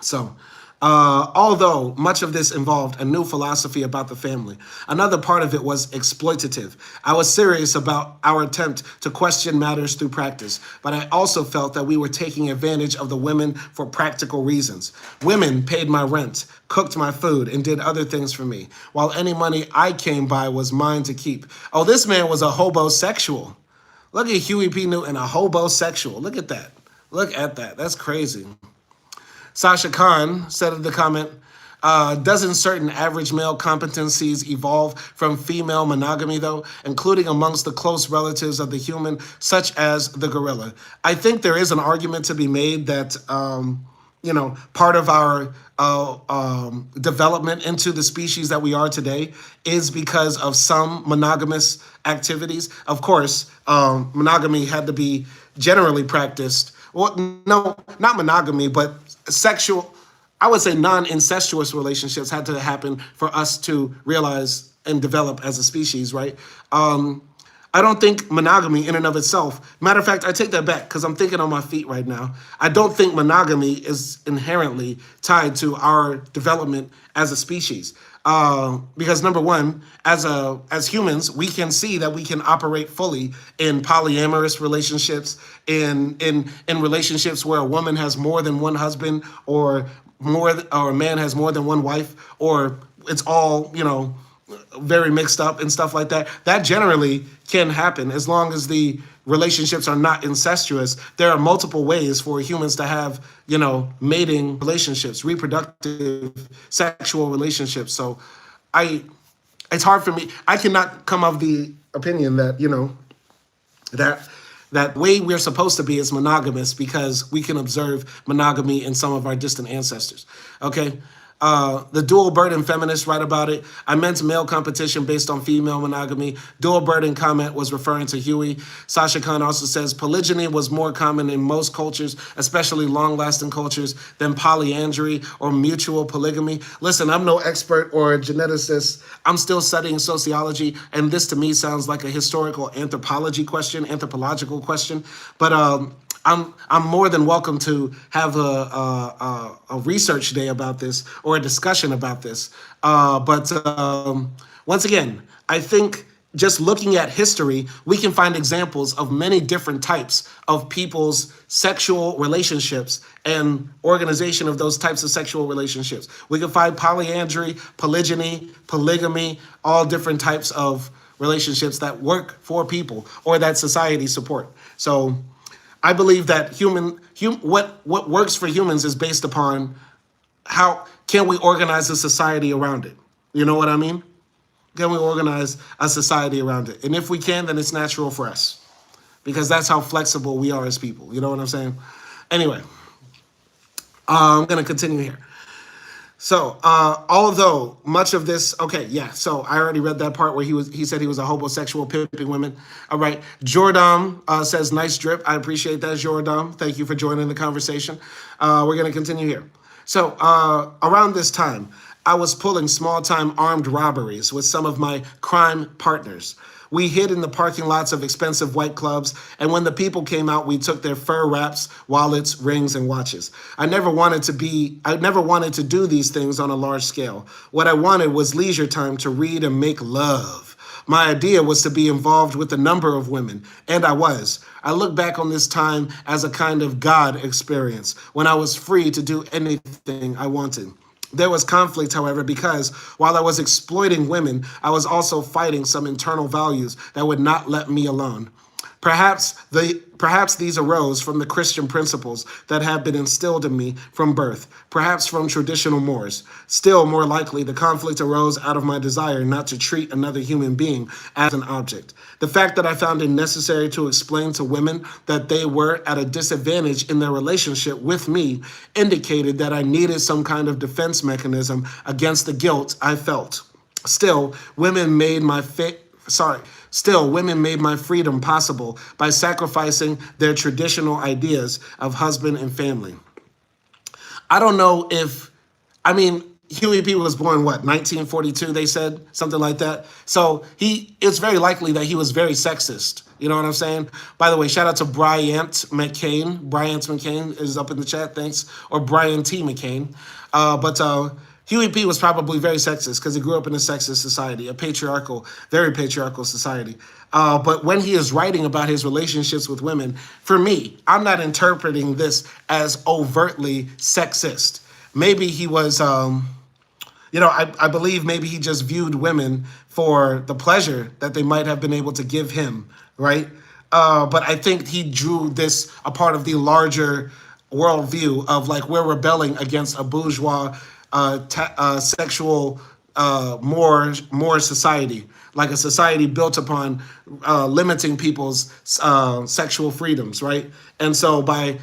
So, although much of this involved a new philosophy about the family, another part of it was exploitative. I was serious about our attempt to question matters through practice, but I also felt that we were taking advantage of the women for practical reasons. Women paid my rent, cooked my food, and did other things for me, while any money I came by was mine to keep. Oh, this man was a hobosexual. Look at Huey P. Newton, a hobosexual. Look at that. Look at that. That's crazy. Sasha Khan said in the comment, doesn't certain average male competencies evolve from female monogamy, though, including amongst the close relatives of the human, such as the gorilla? I think there is an argument to be made that, part of our development into the species that we are today is because of some monogamous activities. Of course, monogamy had to be generally practiced. Well, no, not monogamy, but sexual, I would say non-incestuous relationships had to happen for us to realize and develop as a species, right? I don't think monogamy in and of itself, matter of fact, I take that back because I'm thinking on my feet right now. I don't think monogamy is inherently tied to our development as a species. Because number one, as humans, we can see that we can operate fully in polyamorous relationships, in relationships where a woman has more than one husband, or a man has more than one wife, or it's all very mixed up and stuff like that. That generally can happen as long as the relationships are not incestuous. There are multiple ways for humans to have, mating relationships, reproductive sexual relationships. So it's hard for me. I cannot come of the opinion that, that way we're supposed to be is monogamous because we can observe monogamy in some of our distant ancestors. Okay. The dual burden feminists write about it. I meant male competition based on female monogamy. Dual burden comment was referring to Huey. Sasha Khan also says polygyny was more common in most cultures, especially long-lasting cultures, than polyandry or mutual polygamy. Listen, I'm no expert or a geneticist. I'm still studying sociology, and this to me sounds like a historical anthropological question. But I'm more than welcome to have a research day about this or a discussion about this. But once again, I think just looking at history, we can find examples of many different types of people's sexual relationships and organization of those types of sexual relationships. We can find polyandry, polygyny, polygamy, all different types of relationships that work for people or that society support. So I believe that what works for humans is based upon how can we organize a society around it. You know what I mean? Can we organize a society around it? And if we can, then it's natural for us because that's how flexible we are as people. You know what I'm saying? Anyway, I'm going to continue here. So, although much of this, okay, yeah. So I already read that part where he said he was a homosexual pimping women. All right, Jordan says nice drip. I appreciate that, Jordan. Thank you for joining the conversation. We're gonna continue here. So around this time, I was pulling small-time armed robberies with some of my crime partners. We hid in the parking lots of expensive white clubs, and when the people came out, we took their fur wraps, wallets, rings, and watches. I never wanted to do these things on a large scale. What I wanted was leisure time to read and make love. My idea was to be involved with a number of women, and I was. I look back on this time as a kind of God experience, when I was free to do anything I wanted. There was conflict, however, because while I was exploiting women, I was also fighting some internal values that would not let me alone. Perhaps these arose from the Christian principles that have been instilled in me from birth, perhaps from traditional mores. Still more likely, the conflict arose out of my desire not to treat another human being as an object. The fact that I found it necessary to explain to women that they were at a disadvantage in their relationship with me indicated that I needed some kind of defense mechanism against the guilt I felt. Still, women made my freedom possible by sacrificing their traditional ideas of husband and family. I don't know if, I mean, Huey P was born, what, 1942, they said? Something like that. So it's very likely that he was very sexist. You know what I'm saying? By the way, shout out to Bryant McCain. Bryant McCain is up in the chat, thanks. Or Brian T. McCain. But Huey P was probably very sexist because he grew up in a sexist society, a patriarchal, very patriarchal society. But when he is writing about his relationships with women, for me, I'm not interpreting this as overtly sexist. Maybe he was, I believe maybe he just viewed women for the pleasure that they might have been able to give him, right? But I think he drew this a part of the larger worldview of like we're rebelling against a bourgeois sexual more society, like a society built upon limiting people's sexual freedoms, right? And so by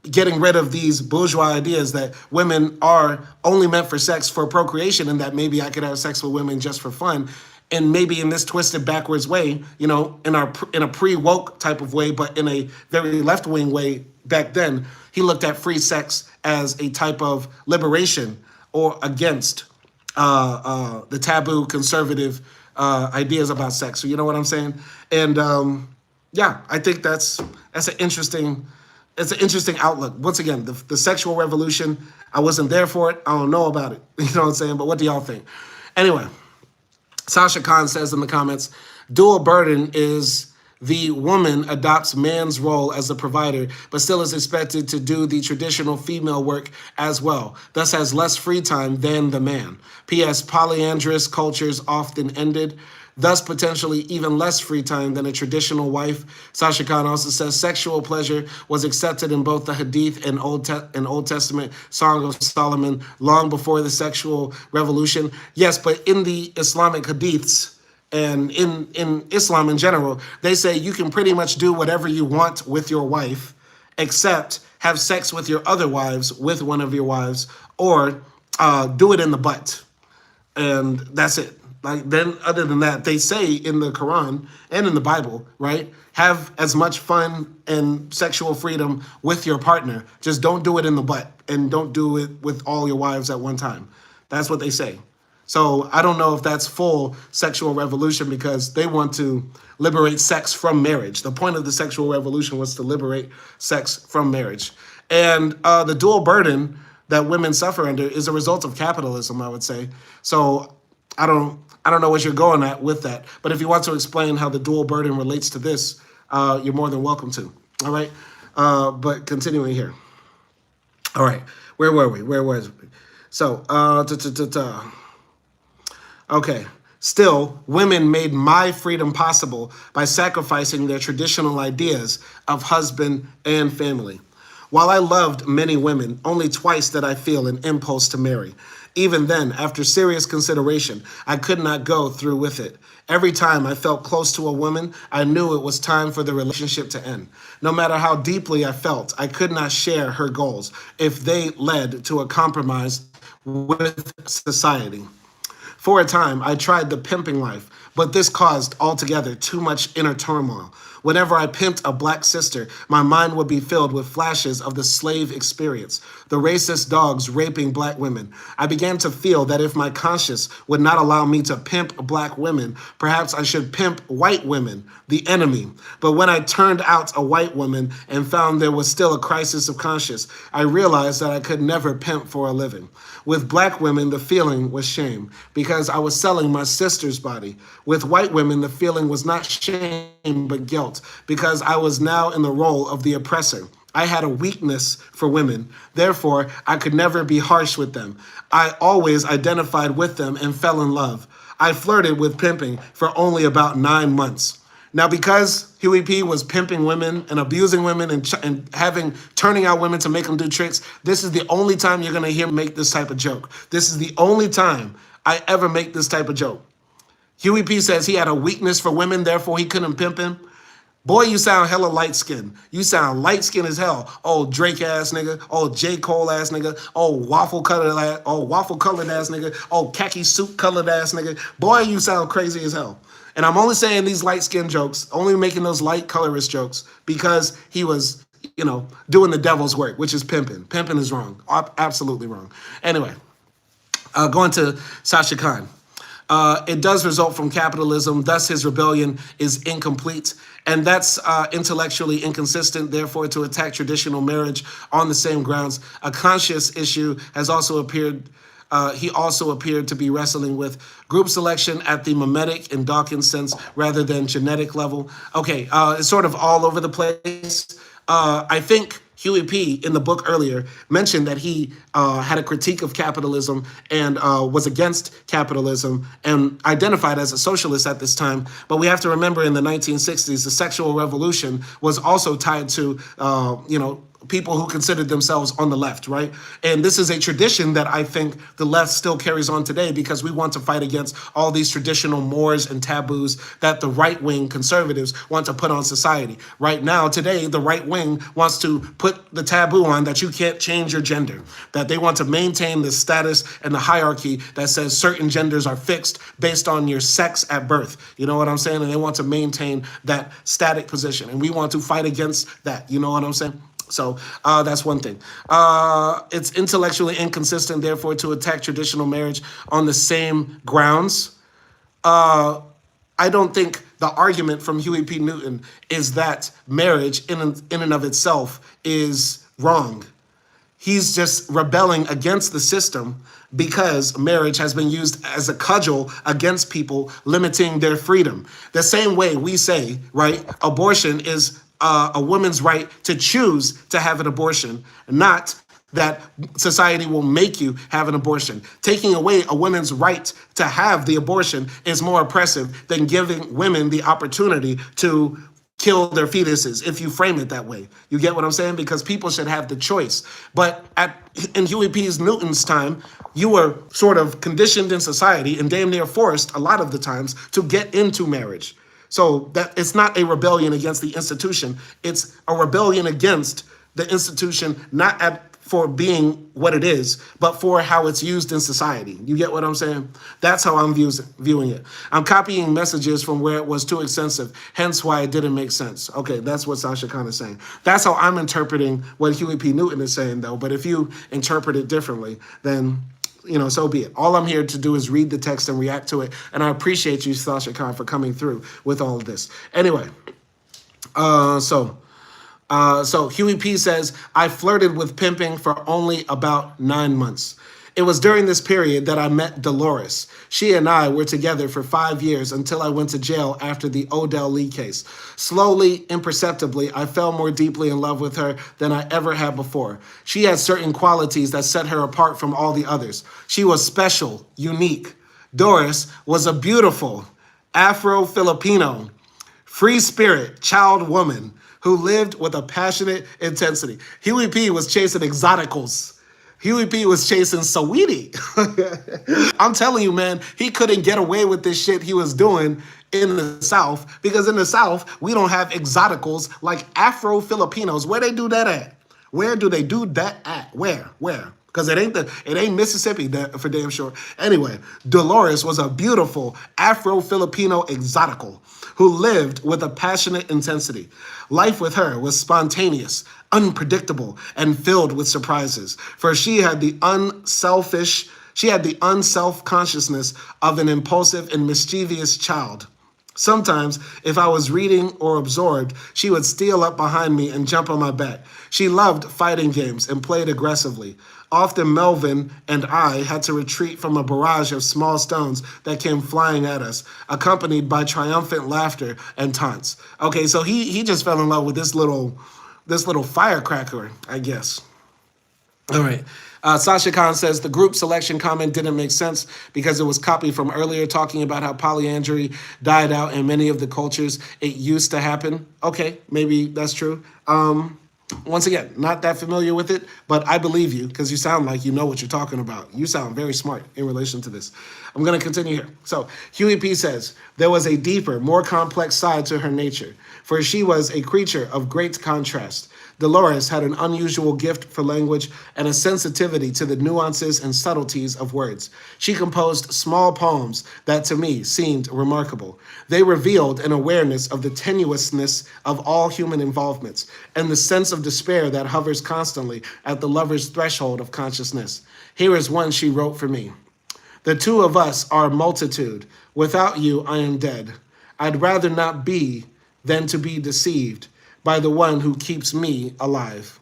getting rid of these bourgeois ideas that women are only meant for sex, for procreation, and that maybe I could have sex with women just for fun, and maybe in this twisted backwards way, in a pre-woke type of way, but in a very left-wing way back then, he looked at free sex as a type of liberation or against the taboo conservative ideas about sex. So you know what I'm saying? And I think that's an interesting outlook. Once again, the sexual revolution, I wasn't there for it. I don't know about it. You know what I'm saying? But what do y'all think? Anyway, Sasha Khan says in the comments, dual burden is the woman adopts man's role as the provider, but still is expected to do the traditional female work as well, thus has less free time than the man. P.S. Polyandrous cultures often ended, thus potentially even less free time than a traditional wife. Sasha Khan also says sexual pleasure was accepted in both the Hadith and Old Testament Song of Solomon long before the sexual revolution. Yes, but in the Islamic Hadiths, and in Islam in general, they say you can pretty much do whatever you want with your wife, except have sex with your other wives, with one of your wives, or do it in the butt. And that's it. Like, then other than that, they say in the Quran and in the Bible, right? Have as much fun and sexual freedom with your partner. Just don't do it in the butt, and don't do it with all your wives at one time. That's what they say. So I don't know if that's full sexual revolution because they want to liberate sex from marriage. The point of the sexual revolution was to liberate sex from marriage. And the dual burden that women suffer under is a result of capitalism, I would say. So I don't know what you're going at with that. But if you want to explain how the dual burden relates to this, you're more than welcome to. All right. But continuing here. All right. Where were we? Where was we? So, okay. Still, women made my freedom possible by sacrificing their traditional ideas of husband and family. While I loved many women, only twice did I feel an impulse to marry. Even then, after serious consideration, I could not go through with it. Every time I felt close to a woman, I knew it was time for the relationship to end. No matter how deeply I felt, I could not share her goals if they led to a compromise with society. For a time, I tried the pimping life, but this caused altogether too much inner turmoil. Whenever I pimped a black sister, my mind would be filled with flashes of the slave experience, the racist dogs raping black women. I began to feel that if my conscience would not allow me to pimp black women, perhaps I should pimp white women, the enemy. But when I turned out a white woman and found there was still a crisis of conscience, I realized that I could never pimp for a living. With black women, the feeling was shame because I was selling my sister's body. With white women, the feeling was not shame but guilt because I was now in the role of the oppressor. I had a weakness for women. Therefore, I could never be harsh with them. I always identified with them and fell in love. I flirted with pimping for only about 9 months. Now, because Huey P was pimping women and abusing women and turning out women to make them do tricks, this is the only time you're gonna hear me make this type of joke. This is the only time I ever make this type of joke. Huey P says he had a weakness for women, therefore he couldn't pimp him. Boy, you sound hella light skinned. You sound light skinned as hell. Oh, Drake ass nigga. Oh, J. Cole ass nigga. Oh, waffle colored ass nigga. Oh, khaki suit colored ass nigga. Boy, you sound crazy as hell. And I'm only saying these light skinned jokes, only making those light colorist jokes because he was, doing the devil's work, which is pimping. Pimping is wrong. Absolutely wrong. Anyway, going to Sasha Khan. It does result from capitalism, thus his rebellion is incomplete, and that's intellectually inconsistent. Therefore, to attack traditional marriage on the same grounds, a conscious issue has also appeared. He also appeared to be wrestling with group selection at the mimetic and Dawkins sense rather than genetic level. Okay, it's sort of all over the place. I think Huey P. in the book earlier mentioned that he had a critique of capitalism and was against capitalism and identified as a socialist at this time. But we have to remember in the 1960s, the sexual revolution was also tied to, people who considered themselves on the left, right? And this is a tradition that I think the left still carries on today because we want to fight against all these traditional mores and taboos that the right-wing conservatives want to put on society. Right now, today, the right wing wants to put the taboo on that you can't change your gender, that they want to maintain the status and the hierarchy that says certain genders are fixed based on your sex at birth. You know what I'm saying? And they want to maintain that static position. And we want to fight against that. You know what I'm saying? So that's one thing. It's intellectually inconsistent, therefore, to attack traditional marriage on the same grounds. I don't think the argument from Huey P. Newton is that marriage in and of itself is wrong. He's just rebelling against the system because marriage has been used as a cudgel against people, limiting their freedom. The same way we say, right, abortion is a woman's right to choose to have an abortion, not that society will make you have an abortion. Taking away a woman's right to have the abortion is more oppressive than giving women the opportunity to kill their fetuses, if you frame it that way. You get what I'm saying? Because people should have the choice. But in Huey P. Newton's time, you were sort of conditioned in society and damn near forced a lot of the times to get into marriage. So that it's not a rebellion against the institution. It's a rebellion against the institution, for being what it is, but for how it's used in society. You get what I'm saying? That's how I'm viewing it. I'm copying messages from where it was too extensive, hence why it didn't make sense. Okay, that's what Sasha Khan is saying. That's how I'm interpreting what Huey P. Newton is saying, though. But if you interpret it differently, then so be it. All I'm here to do is read the text and react to it. And I appreciate you, Sasha Khan, for coming through with all of this. Anyway, so Huey P says, I flirted with pimping for only about 9 months. It was during this period that I met Dolores. She and I were together for 5 years until I went to jail after the Odell Lee case. Slowly, imperceptibly, I fell more deeply in love with her than I ever had before. She had certain qualities that set her apart from all the others. She was special, unique. Doris was a beautiful Afro-Filipino, free spirit, child woman who lived with a passionate intensity. Huey P was chasing exoticals. Huey P was chasing Saweetie. I'm telling you, man, he couldn't get away with this shit he was doing in the South because in the South, we don't have exoticals like Afro-Filipinos. Where they do that at? Where do they do that at? Where? Because it ain't Mississippi for damn sure. Anyway, Dolores was a beautiful Afro-Filipino exotical who lived with a passionate intensity. Life with her was spontaneous, unpredictable, and filled with surprises. For she had the unself-consciousness of an impulsive and mischievous child. Sometimes, if I was reading or absorbed, she would steal up behind me and jump on my back. She loved fighting games and played aggressively. Often Melvin and I had to retreat from a barrage of small stones that came flying at us, accompanied by triumphant laughter and taunts. Okay, so he just fell in love with this little firecracker, I guess. All right. Sasha Khan says the group selection comment didn't make sense because it was copied from earlier talking about how polyandry died out in many of the cultures it used to happen. Okay, maybe that's true. Once again, not that familiar with it, but I believe you because you sound like you know what you're talking about. You sound very smart in relation to this. I'm going to continue here. So Huey P says, there was a deeper, more complex side to her nature, for she was a creature of great contrast. Dolores had an unusual gift for language and a sensitivity to the nuances and subtleties of words. She composed small poems that to me seemed remarkable. They revealed an awareness of the tenuousness of all human involvements and the sense of despair that hovers constantly at the lover's threshold of consciousness. Here is one she wrote for me. The two of us are a multitude. Without you, I am dead. I'd rather not be than to be deceived by the one who keeps me alive.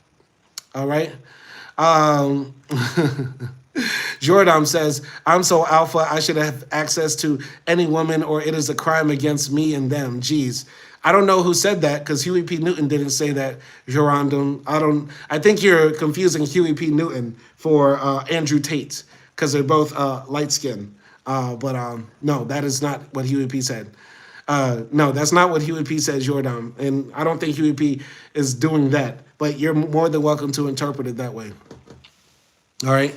All right? Jordan says, I'm so alpha, I should have access to any woman or it is a crime against me and them. Jeez. I don't know who said that because Huey P. Newton didn't say that, Jordan. I think you're confusing Huey P. Newton for Andrew Tate because they're both light-skinned. But no, that is not what Huey P. said. No, that's not what Huey P said, Jordan. And I don't think Huey P is doing that. But you're more than welcome to interpret it that way. All right?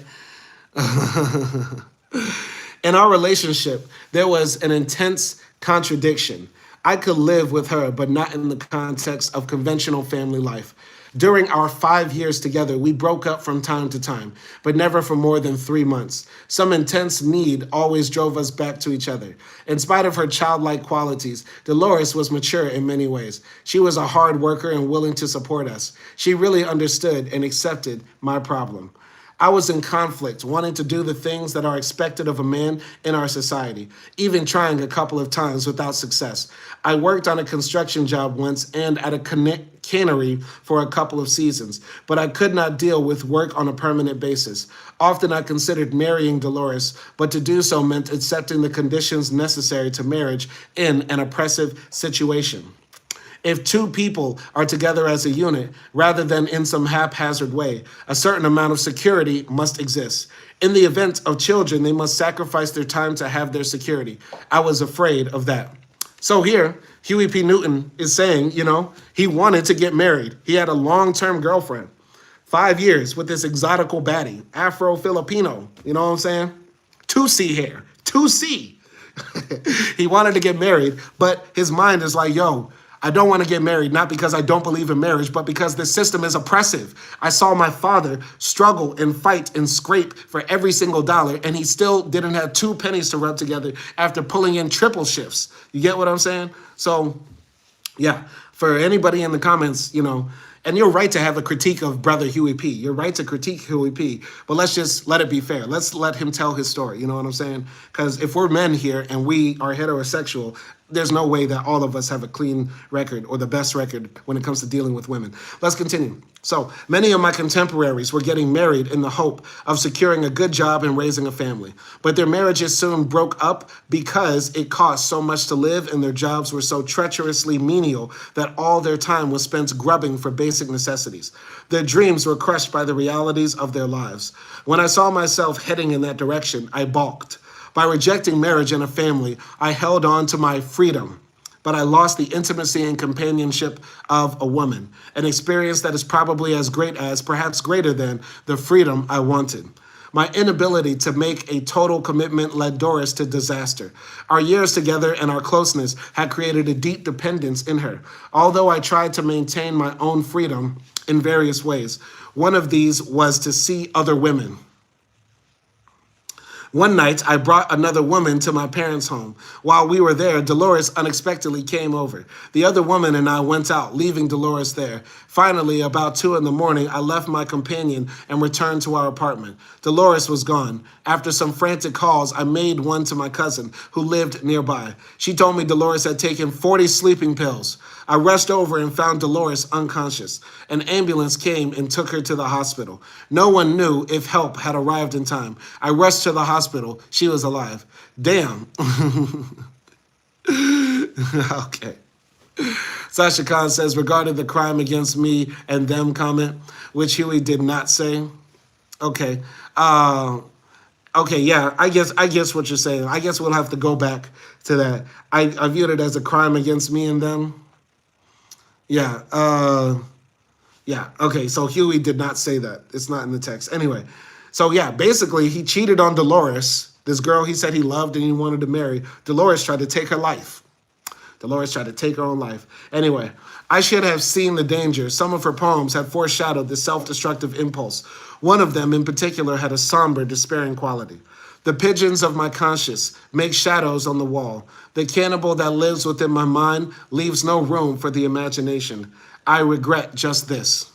In our relationship, there was an intense contradiction. I could live with her, but not in the context of conventional family life. During our 5 years together, we broke up from time to time, but never for more than 3 months. Some intense need always drove us back to each other. In spite of her childlike qualities, Dolores was mature in many ways. She was a hard worker and willing to support us. She really understood and accepted my problem. I was in conflict, wanting to do the things that are expected of a man in our society, even trying a couple of times without success. I worked on a construction job once and at a cannery for a couple of seasons, but I could not deal with work on a permanent basis. Often I considered marrying Dolores, but to do so meant accepting the conditions necessary to marriage in an oppressive situation. If two people are together as a unit, rather than in some haphazard way, a certain amount of security must exist. In the event of children, they must sacrifice their time to have their security. I was afraid of that. So here, Huey P. Newton is saying, he wanted to get married. He had a long-term girlfriend, 5 years with this exotical baddie, Afro-Filipino, you know what I'm saying? 2C hair, 2C. He wanted to get married, but his mind is like, yo, I don't want to get married, not because I don't believe in marriage, but because the system is oppressive. I saw my father struggle and fight and scrape for every single dollar, and he still didn't have 2 pennies to rub together after pulling in triple shifts. You get what I'm saying? So, yeah, for anybody in the comments, and you're right to have a critique of brother Huey P. You're right to critique Huey P. But let's just let it be fair. Let's let him tell his story. You know what I'm saying? Because if we're men here and we are heterosexual, there's no way that all of us have a clean record or the best record when it comes to dealing with women. Let's continue. So many of my contemporaries were getting married in the hope of securing a good job and raising a family. But their marriages soon broke up because it cost so much to live and their jobs were so treacherously menial that all their time was spent grubbing for basic necessities. Their dreams were crushed by the realities of their lives. When I saw myself heading in that direction, I balked. By rejecting marriage and a family, I held on to my freedom. but I lost the intimacy and companionship of a woman, an experience that is probably as great as, perhaps greater than, the freedom I wanted. My inability to make a total commitment led Doris to disaster. Our years together and our closeness had created a deep dependence in her. Although I tried to maintain my own freedom in various ways, one of these was to see other women. One night, I brought another woman to my parents' home. While we were there, Dolores unexpectedly came over. The other woman and I went out, leaving Dolores there. Finally, about 2 in the morning, I left my companion and returned to our apartment. Dolores was gone. After some frantic calls, I made one to my cousin, who lived nearby. She told me Dolores had taken 40 sleeping pills. I rushed over and found Dolores unconscious. An ambulance came and took her to the hospital. No one knew if help had arrived in time. I rushed to the hospital. She was alive. Damn. Okay. Sasha Khan says, regarding the crime against me and them comment, which Huey did not say. Okay. Okay, yeah, I guess what you're saying. I guess we'll have to go back to that. I viewed it as a crime against me and them. Yeah, yeah, okay, so Huey did not say that. It's not in the text. Anyway, so yeah, basically he cheated on Dolores, this girl he said he loved and he wanted to marry. Dolores tried to take her life. Dolores tried to take her own life. Anyway, I should have seen the danger. Some of her poems had foreshadowed the self-destructive impulse. One of them in particular had a somber, despairing quality. The pigeons of my conscience make shadows on the wall. The cannibal that lives within my mind leaves no room for the imagination. I regret just this.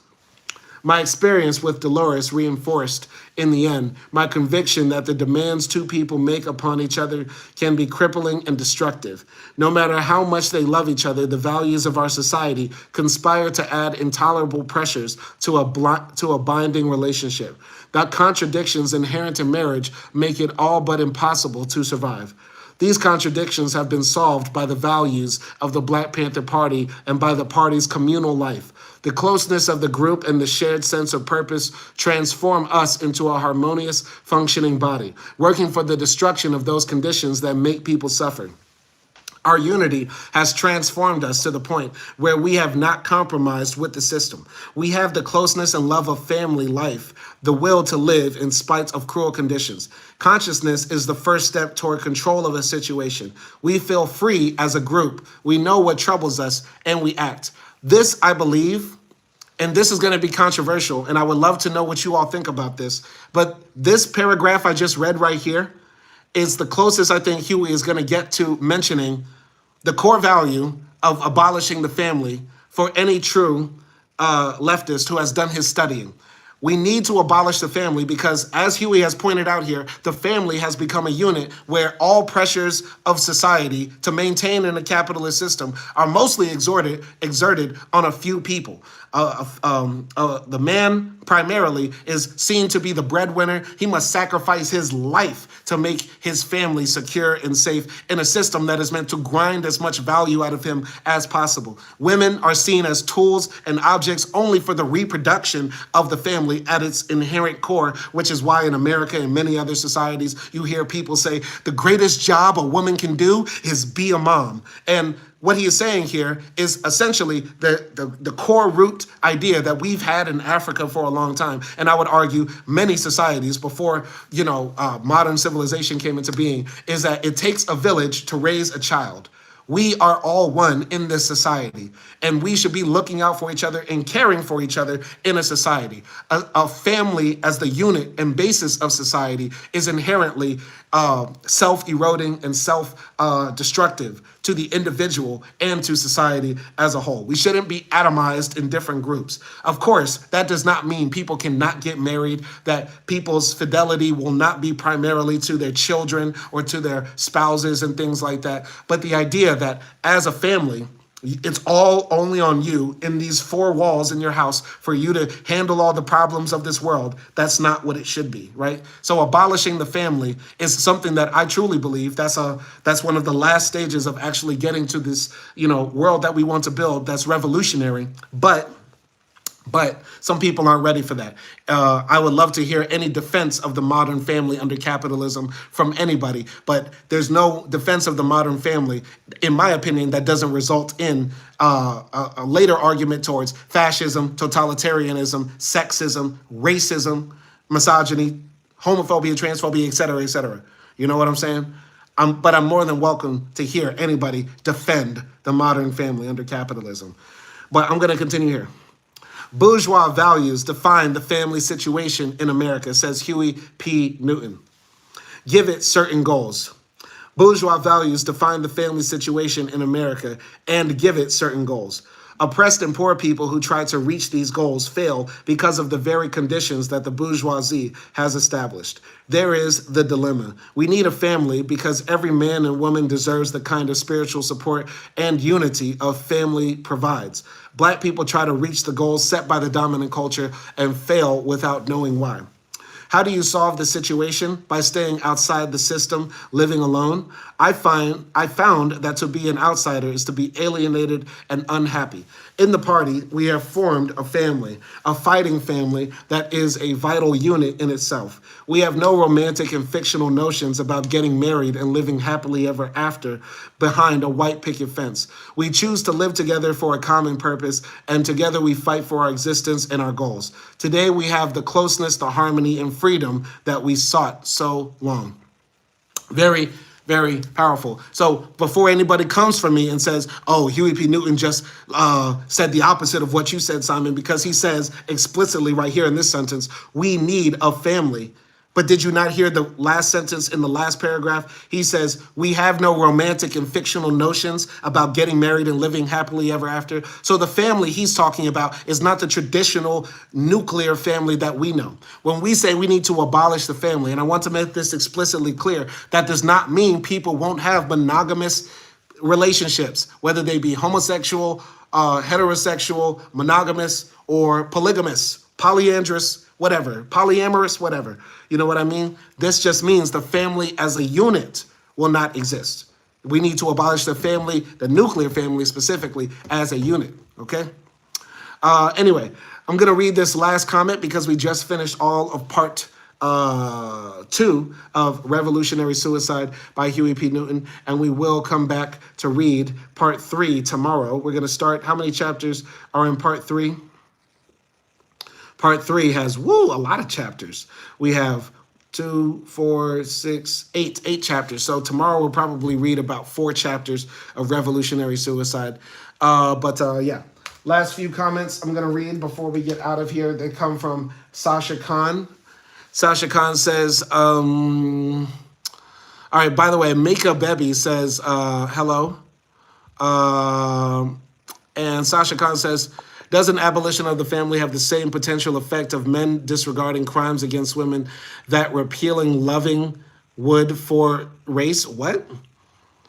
My experience with Dolores reinforced, in the end, my conviction that the demands two people make upon each other can be crippling and destructive. No matter how much they love each other, the values of our society conspire to add intolerable pressures to a binding relationship. That contradictions inherent in marriage make it all but impossible to survive. These contradictions have been solved by the values of the Black Panther Party and by the party's communal life. The closeness of the group and the shared sense of purpose transform us into a harmonious, functioning body, working for the destruction of those conditions that make people suffer. Our unity has transformed us to the point where we have not compromised with the system. We have the closeness and love of family life, the will to live in spite of cruel conditions. Consciousness is the first step toward control of a situation. We feel free as a group. We know what troubles us and we act. This, I believe, and this is going to be controversial, and I would love to know what you all think about this, but this paragraph I just read right here is the closest I think Huey is going to get to mentioning the core value of abolishing the family for any true leftist who has done his studying. We need to abolish the family because, as Huey has pointed out here, the family has become a unit where all pressures of society to maintain in a capitalist system are mostly exerted on a few people. The man primarily is seen to be the breadwinner. He must sacrifice his life to make his family secure and safe in a system that is meant to grind as much value out of him as possible. Women are seen as tools and objects only for the reproduction of the family at its inherent core, which is why in America and many other societies, you hear people say the greatest job a woman can do is be a mom. And what he is saying here is essentially the core root idea that we've had in Africa for a long time. And I would argue many societies before, modern civilization came into being, is that it takes a village to raise a child. We are all one in this society, and we should be looking out for each other and caring for each other in a society. A family as the unit and basis of society is inherently self-eroding and self-destructive to the individual and to society as a whole. We shouldn't be atomized in different groups. Of course, that does not mean people cannot get married, that people's fidelity will not be primarily to their children or to their spouses and things like that. But the idea that as a family, it's all only on you in these four walls in your house for you to handle all the problems of this world. That's not what it should be, right? So abolishing the family is something that I truly believe that's one of the last stages of actually getting to this, world that we want to build that's revolutionary. But But some people aren't ready for that. I would love to hear any defense of the modern family under capitalism from anybody, but there's no defense of the modern family, in my opinion, that doesn't result in a later argument towards fascism, totalitarianism, sexism, racism, misogyny, homophobia, transphobia, et cetera, et cetera. You know what I'm saying? But I'm more than welcome to hear anybody defend the modern family under capitalism. But I'm going to continue here. Bourgeois values define the family situation in America, says Huey P. Newton. Give it certain goals. Bourgeois values define the family situation in America and give it certain goals. Oppressed and poor people who try to reach these goals fail because of the very conditions that the bourgeoisie has established. There is the dilemma. We need a family because every man and woman deserves the kind of spiritual support and unity a family provides. Black people try to reach the goals set by the dominant culture and fail without knowing why. How do you solve the situation? By staying outside the system, living alone? I found that to be an outsider is to be alienated and unhappy. In the party, we have formed a family, a fighting family that is a vital unit in itself. We have no romantic and fictional notions about getting married and living happily ever after behind a white picket fence. We choose to live together for a common purpose, and together we fight for our existence and our goals. Today we have the closeness, the harmony, and freedom that we sought so long. Very, very powerful. So before anybody comes for me and says, oh, Huey P. Newton just said the opposite of what you said, Simon, because he says explicitly right here in this sentence, we need a family. But did you not hear the last sentence in the last paragraph? He says, we have no romantic and fictional notions about getting married and living happily ever after. So the family he's talking about is not the traditional nuclear family that we know. When we say we need to abolish the family, and I want to make this explicitly clear, that does not mean people won't have monogamous relationships, whether they be homosexual, heterosexual, monogamous, or polygamous, polyandrous, whatever, polyamorous, whatever. You know what I mean? This just means the family as a unit will not exist. We need to abolish the family, the nuclear family specifically, as a unit, okay? Anyway, I'm going to read this last comment because we just finished all of part 2 of Revolutionary Suicide by Huey P. Newton, and we will come back to read part 3 tomorrow. We're going to start, how many chapters are in part 3? Part 3 has, a lot of chapters. We have 2, 4, 6, 8 chapters. So tomorrow we'll probably read about 4 chapters of Revolutionary Suicide. Yeah, last few comments I'm going to read before we get out of here. They come from Sasha Khan. Sasha Khan says, all right, by the way, Mika Bebby says, hello. And Sasha Khan says, doesn't abolition of the family have the same potential effect of men disregarding crimes against women that repealing loving would for race? What?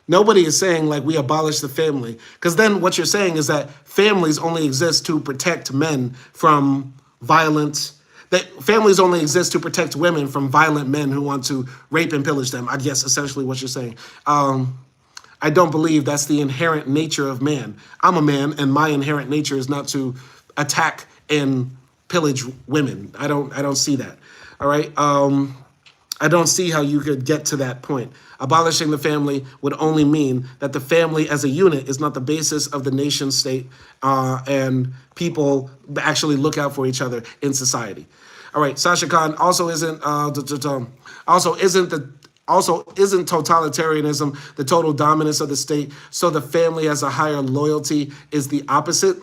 Nobody is saying like we abolish the family, because then what you're saying is that families only exist to protect men from violence. That families only exist to protect women from violent men who want to rape and pillage them. I guess essentially what you're saying. I don't believe that's the inherent nature of man. I'm a man, and my inherent nature is not to attack and pillage women. I don't see that. All right. I don't see how you could get to that point. Abolishing the family would only mean that the family as a unit is not the basis of the nation state, and people actually look out for each other in society. All right, Sasha Khan also isn't totalitarianism the total dominance of the state, so the family as a higher loyalty is the opposite?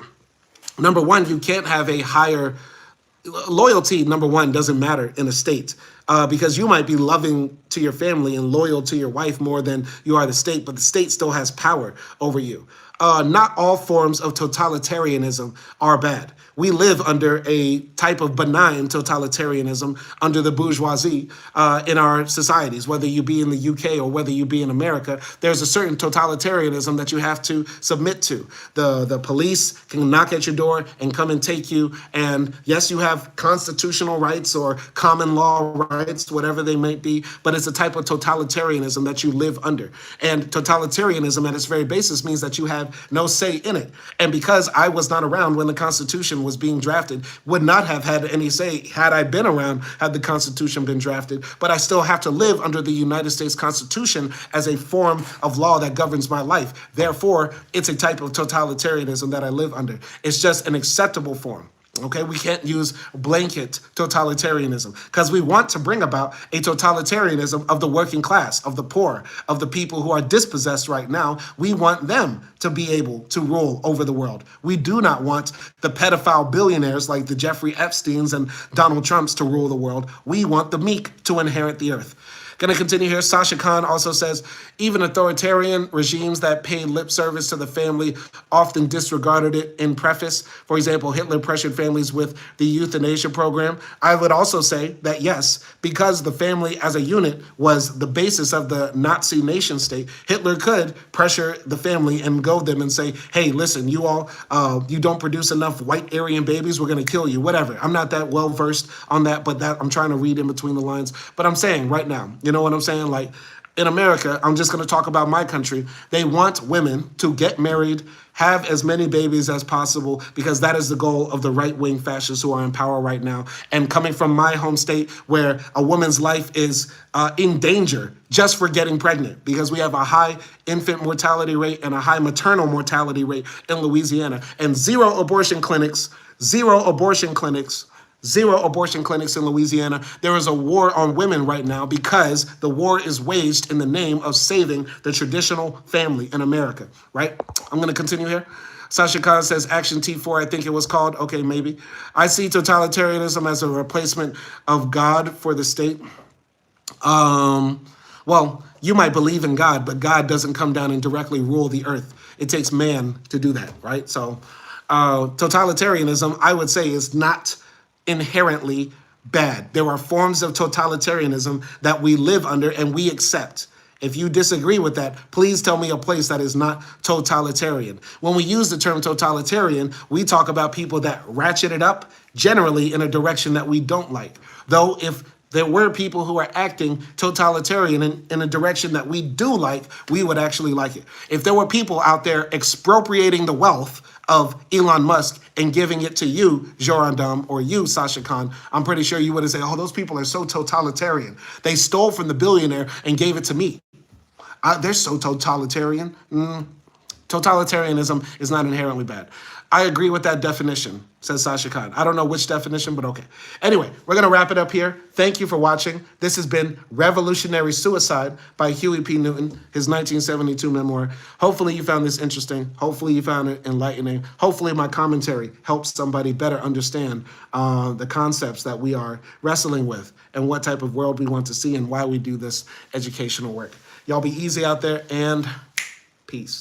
Number one, you can't have a higher loyalty. Number one, doesn't matter in a state, because you might be loving to your family and loyal to your wife more than you are the state, but the state still has power over you. Not all forms of totalitarianism are bad. We live under a type of benign totalitarianism under the bourgeoisie in our societies, whether you be in the UK or whether you be in America. There's a certain totalitarianism that you have to submit to. The police can knock at your door and come and take you. And yes, you have constitutional rights or common law rights, whatever they may be, but it's a type of totalitarianism that you live under. And totalitarianism at its very basis means that you have no say in it. And because I was not around when the Constitution was being drafted, would not have had any say had I been around had the Constitution been drafted, but I still have to live under the United States Constitution as a form of law that governs my life. Therefore, it's a type of totalitarianism that I live under. It's just an acceptable form. Okay, we can't use blanket totalitarianism because we want to bring about a totalitarianism of the working class, of the poor, of the people who are dispossessed right now. We want them to be able to rule over the world. We do not want the pedophile billionaires like the Jeffrey Epsteins and Donald Trumps to rule the world. We want the meek to inherit the earth. Going to continue here. Sasha Khan also says, even authoritarian regimes that paid lip service to the family often disregarded it in preface. For example, Hitler pressured families with the euthanasia program. I would also say that, yes, because the family as a unit was the basis of the Nazi nation state, Hitler could pressure the family and go them and say, hey, listen, you all, you don't produce enough white Aryan babies, we're going to kill you, whatever. I'm not that well versed on that, but that I'm trying to read in between the lines. But I'm saying right now, you know what I'm saying? Like in America, I'm just going to talk about my country. They want women to get married, have as many babies as possible, because that is the goal of the right-wing fascists who are in power right now. And coming from my home state where a woman's life is in danger just for getting pregnant, because we have a high infant mortality rate and a high maternal mortality rate in Louisiana, and zero abortion clinics in Louisiana. There is a war on women right now because the war is waged in the name of saving the traditional family in America, right? I'm going to continue here. Sasha Khan says, Action T4, I think it was called. Okay, maybe. I see totalitarianism as a replacement of God for the state. Well, you might believe in God, but God doesn't come down and directly rule the earth. It takes man to do that, right? So totalitarianism, I would say, is not inherently bad. There are forms of totalitarianism that we live under and we accept. If you disagree with that, please tell me a place that is not totalitarian. When we use the term totalitarian, we talk about people that ratchet it up, generally in a direction that we don't like. Though if there were people who are acting totalitarian in a direction that we do like, we would actually like it. If there were people out there expropriating the wealth of Elon Musk and giving it to you, Jorandam, or you, Sasha Khan, I'm pretty sure you would have said, oh, those people are so totalitarian. They stole from the billionaire and gave it to me. They're so totalitarian. Totalitarianism is not inherently bad. I agree with that definition, says Sasha Khan. I don't know which definition, but okay. Anyway, we're going to wrap it up here. Thank you for watching. This has been Revolutionary Suicide by Huey P. Newton, his 1972 memoir. Hopefully you found this interesting. Hopefully you found it enlightening. Hopefully my commentary helps somebody better understand the concepts that we are wrestling with and what type of world we want to see and why we do this educational work. Y'all be easy out there, and peace.